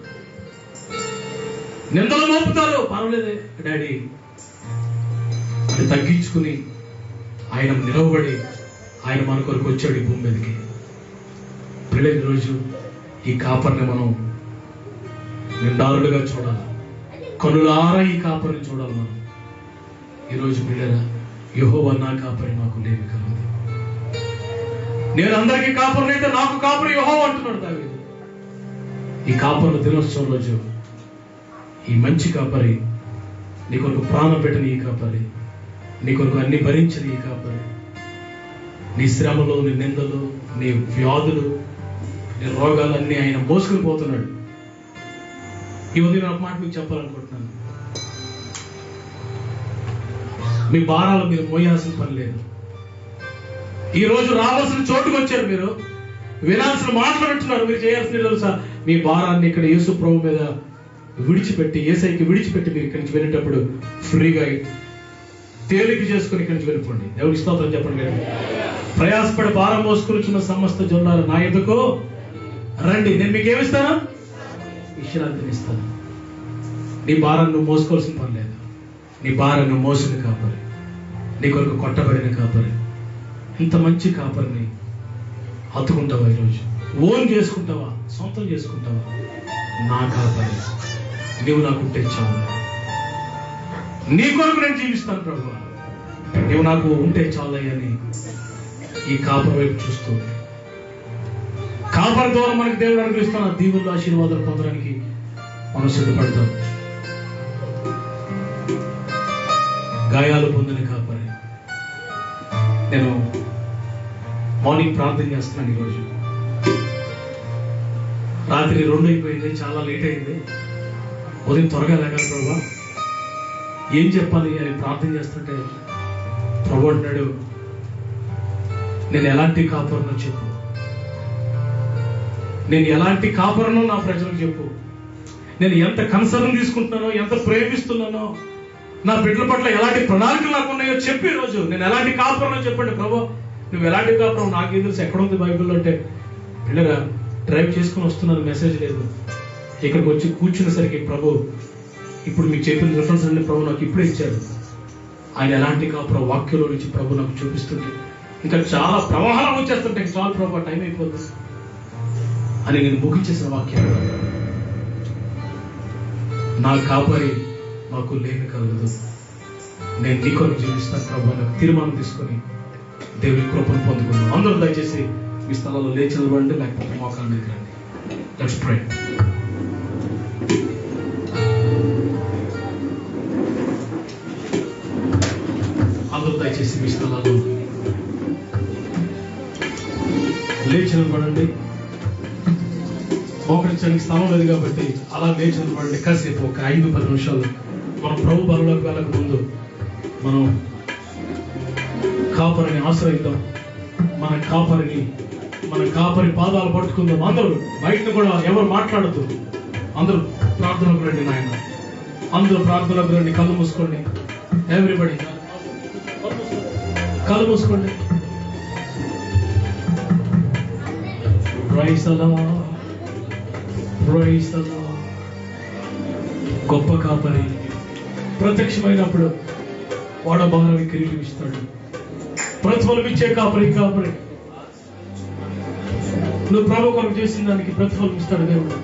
నిందలు మోపుతారు, పర్వాలేదే డాడీ అని తగ్గించుకుని ఆయన నిలవబడి ఆయన మన కొరకు వచ్చాడు ఈ భూమి మీదకి. పిల్లల రోజు ఈ కాపరిని మనం నిండారులుగా చూడాలి. కనులారా ఈ కాపరిని చూడాలి మనం. ఈరోజు పిల్లల యెహోవా నా కాపరి, నాకు లేమి కలదు. నేను అందరికీ కాపరిని అయితే నాకు కాపరి యెహోవా అంటున్నాడు దావీదు. ఈ కాపరుల దినోత్సవం రోజు ఈ మంచి కాపరి, నీ కొరకు ప్రాణం పెట్టిన ఈ కాపరి, నీ కొరకు అన్ని భరించిన ఈ కాపరి, నీ శ్రమలు, నీ నిందలు, నీ వ్యాధులు, నీ రోగాలన్నీ ఆయన మోసుకుని పోతున్నాడు. ఈ ఉదయం ఒక మాట మీకు చెప్పాలనుకుంటున్నాను. మీ భారాలు మీరు మోయాల్సిన పని లేదు. ఈ రోజు రావాల్సిన చోటుకు వచ్చారు. మీరు వినాల్సిన మాటలు వింటున్నారు. మీరు చేయాల్సిన తెలుసా? మీ భారాన్ని ఇక్కడ యేసు ప్రభు మీద విడిచిపెట్టి, యేసయ్యకి విడిచిపెట్టి మీరు ఇక్కడి నుంచి వెళ్ళేటప్పుడు ఫ్రీగా తేలిక చేసుకుని ఇక్కడి నుంచి వెళ్ళిపోండి. దేవుడి స్తోత్రం చెప్పండి. ప్రయాసపడి భారం మోసుకుని సమస్త జనులారా నా ఎదుకో రండి, నేను మీకు ఏమిస్తాను? విశ్రాంతిని ఇస్తాను. నీ భారం నువ్వు మోసుకోవాల్సిన పని లేదు. నీ భారం నువ్వు మోసిన కాపరి, నీ కొరకు కొట్టబడిన కాపరి, ఇంత మంచి కాపరిని హత్తుకుంటావా? ఈరోజు ఓన్ చేసుకుంటావా? సొంతం చేసుకుంటావా? నా కాపరి, నీవు నాకుంటే చాలు. నీ కొరకు నేను జీవిస్తాను ప్రభు, నీవు నాకు ఉంటే చాలయ్యని ఈ కాపరి వైపు చూస్తూ, కాపరి ద్వారా మనకి దేవుడు అనుగ్రహిస్తున్న దీవుల్లో ఆశీర్వాదాలు పొందడానికి మనం సిద్ధపడతాం. గాయాలు పొందిన కాపరి. నేను మార్నింగ్ ప్రార్థన చేస్తున్నాను. ఈరోజు రాత్రి 2 అయిపోయింది, చాలా లేట్ అయింది. ఉదయం త్వరగా లేగాలి ప్రభా, ఏం చెప్పాలి అని ప్రార్థన చేస్తుంటే ప్రభు అంటున్నాడు, నేను ఎలాంటి కాపరునో చెప్పు, నేను ఎలాంటి కాపరునో నా ప్రజలకు చెప్పు, నేను ఎంత కన్సర్న్ తీసుకుంటున్నానో, ఎంత ప్రేమిస్తున్నానో, నా బిడ్డల పట్ల ఎలాంటి ప్రణాళికలు నాకు ఉన్నాయో చెప్పి ఈరోజు నేను ఎలాంటి కాపురనో చెప్పండి ప్రభు. నువ్వు ఎలాంటి కాపురం నాకేం తెలుసు, ఎక్కడుంది బైబిల్లో అంటే, పిల్లగా డ్రైవ్ చేసుకుని వస్తున్నాను, మెసేజ్ లేదు. ఇక్కడికి వచ్చి కూర్చునేసరికి ప్రభు ఇప్పుడు మీకు చెప్పిన రిఫరెన్స్ అన్ని ప్రభు నాకు ఇప్పుడే ఇచ్చారు. ఆయన ఎలాంటి కాపురం వాక్యంలో నుంచి ప్రభు నాకు చూపిస్తుంటే ఇంకా చాలా ప్రవాహాలు వచ్చేస్తుంటే చాలు ప్రభు టైం అయిపోతుంది అని నేను ముగించేసిన వాక్యం. నా కాపరి మాకు లేమి కలగదు, నేను నీ కొరకు జీవిస్తాను ప్రభు. నాకు తీర్మానం తీసుకొని దేవుని కృపను పొందుకున్నాను. అందరూ దయచేసి మీ స్థలాల్లో లేచి నిలబడండి, లేకపోతే మోకాళ్ళ మీదకి రండి. Let's pray. అందరూ దయచేసి మీ స్థలాల్లో లేచి నిలబడండి. మోకరించడానికి స్థలం లేదు కాబట్టి అలా లేచి నిలబడండి. కాసేపు ఒక 5-10 నిమిషాలు మనం ప్రభు బలంలోకి వెళ్ళక ముందు మనం కాపరిని ఆశ్రయిద్దాం. మన కాపరి పాదాలు పట్టుకుందాం. అందరూ బయట కూడా ఎవరు మాట్లాడద్దు. అందరూ ప్రార్థనకు రండి నాయన. అందరూ ప్రార్థనకు రండి. కళ్ళు మూసుకోండి. ఎవ్రీబడి కళ్ళు మూసుకోండి. Praise the lord, praise the lord. గొప్ప కాపరి ప్రత్యక్షమైనప్పుడు వాడబారని కిరీటం ఇస్తాడు. ప్రతిఫలం ఇచ్చే కాపరి. నువ్వు ప్రభు కొరకు చేసిన దానికి ప్రతిఫలం ఇస్తాడు దేవుడు.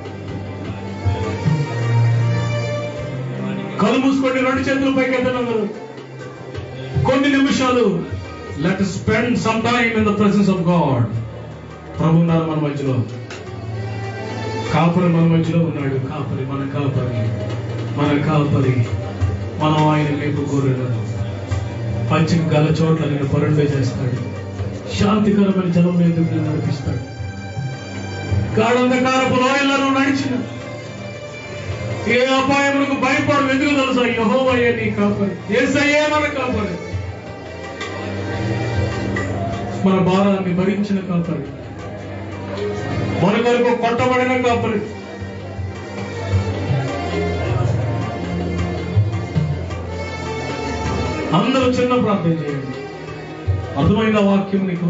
కళ్ళు మూసుకోండి. 2 చేతులు పైకి ఎత్తనందరూ కొన్ని నిమిషాలు. Let us spend some time in the presence of God. ప్రభు ఉన్నారు మన మధ్యలో. కాపరి మన మధ్యలో ఉన్నాడు. మన కాపరి మనం ఆయన వైపు కోరేదాం. పచ్చిక గల చోట్ల నేను పరుండే చేస్తాడు. శాంతికరమైన జలం ఎందుకు నేను నడిపిస్తాడు. గాఢంధకారపు లోయలను నడిచిన ఏ అపాయములకు భయపడు. ఎందుకు తెలుసా? యెహోవాయే నీ కాపరి. యేసయ్యే మన కాపరి. మన భారాన్ని భరించిన కాపరి. మన కొరకు కొట్టబడిన కాపరి. అందరూ చిన్న ప్రార్థన చేయండి. అర్థమైన వాక్యం నీకు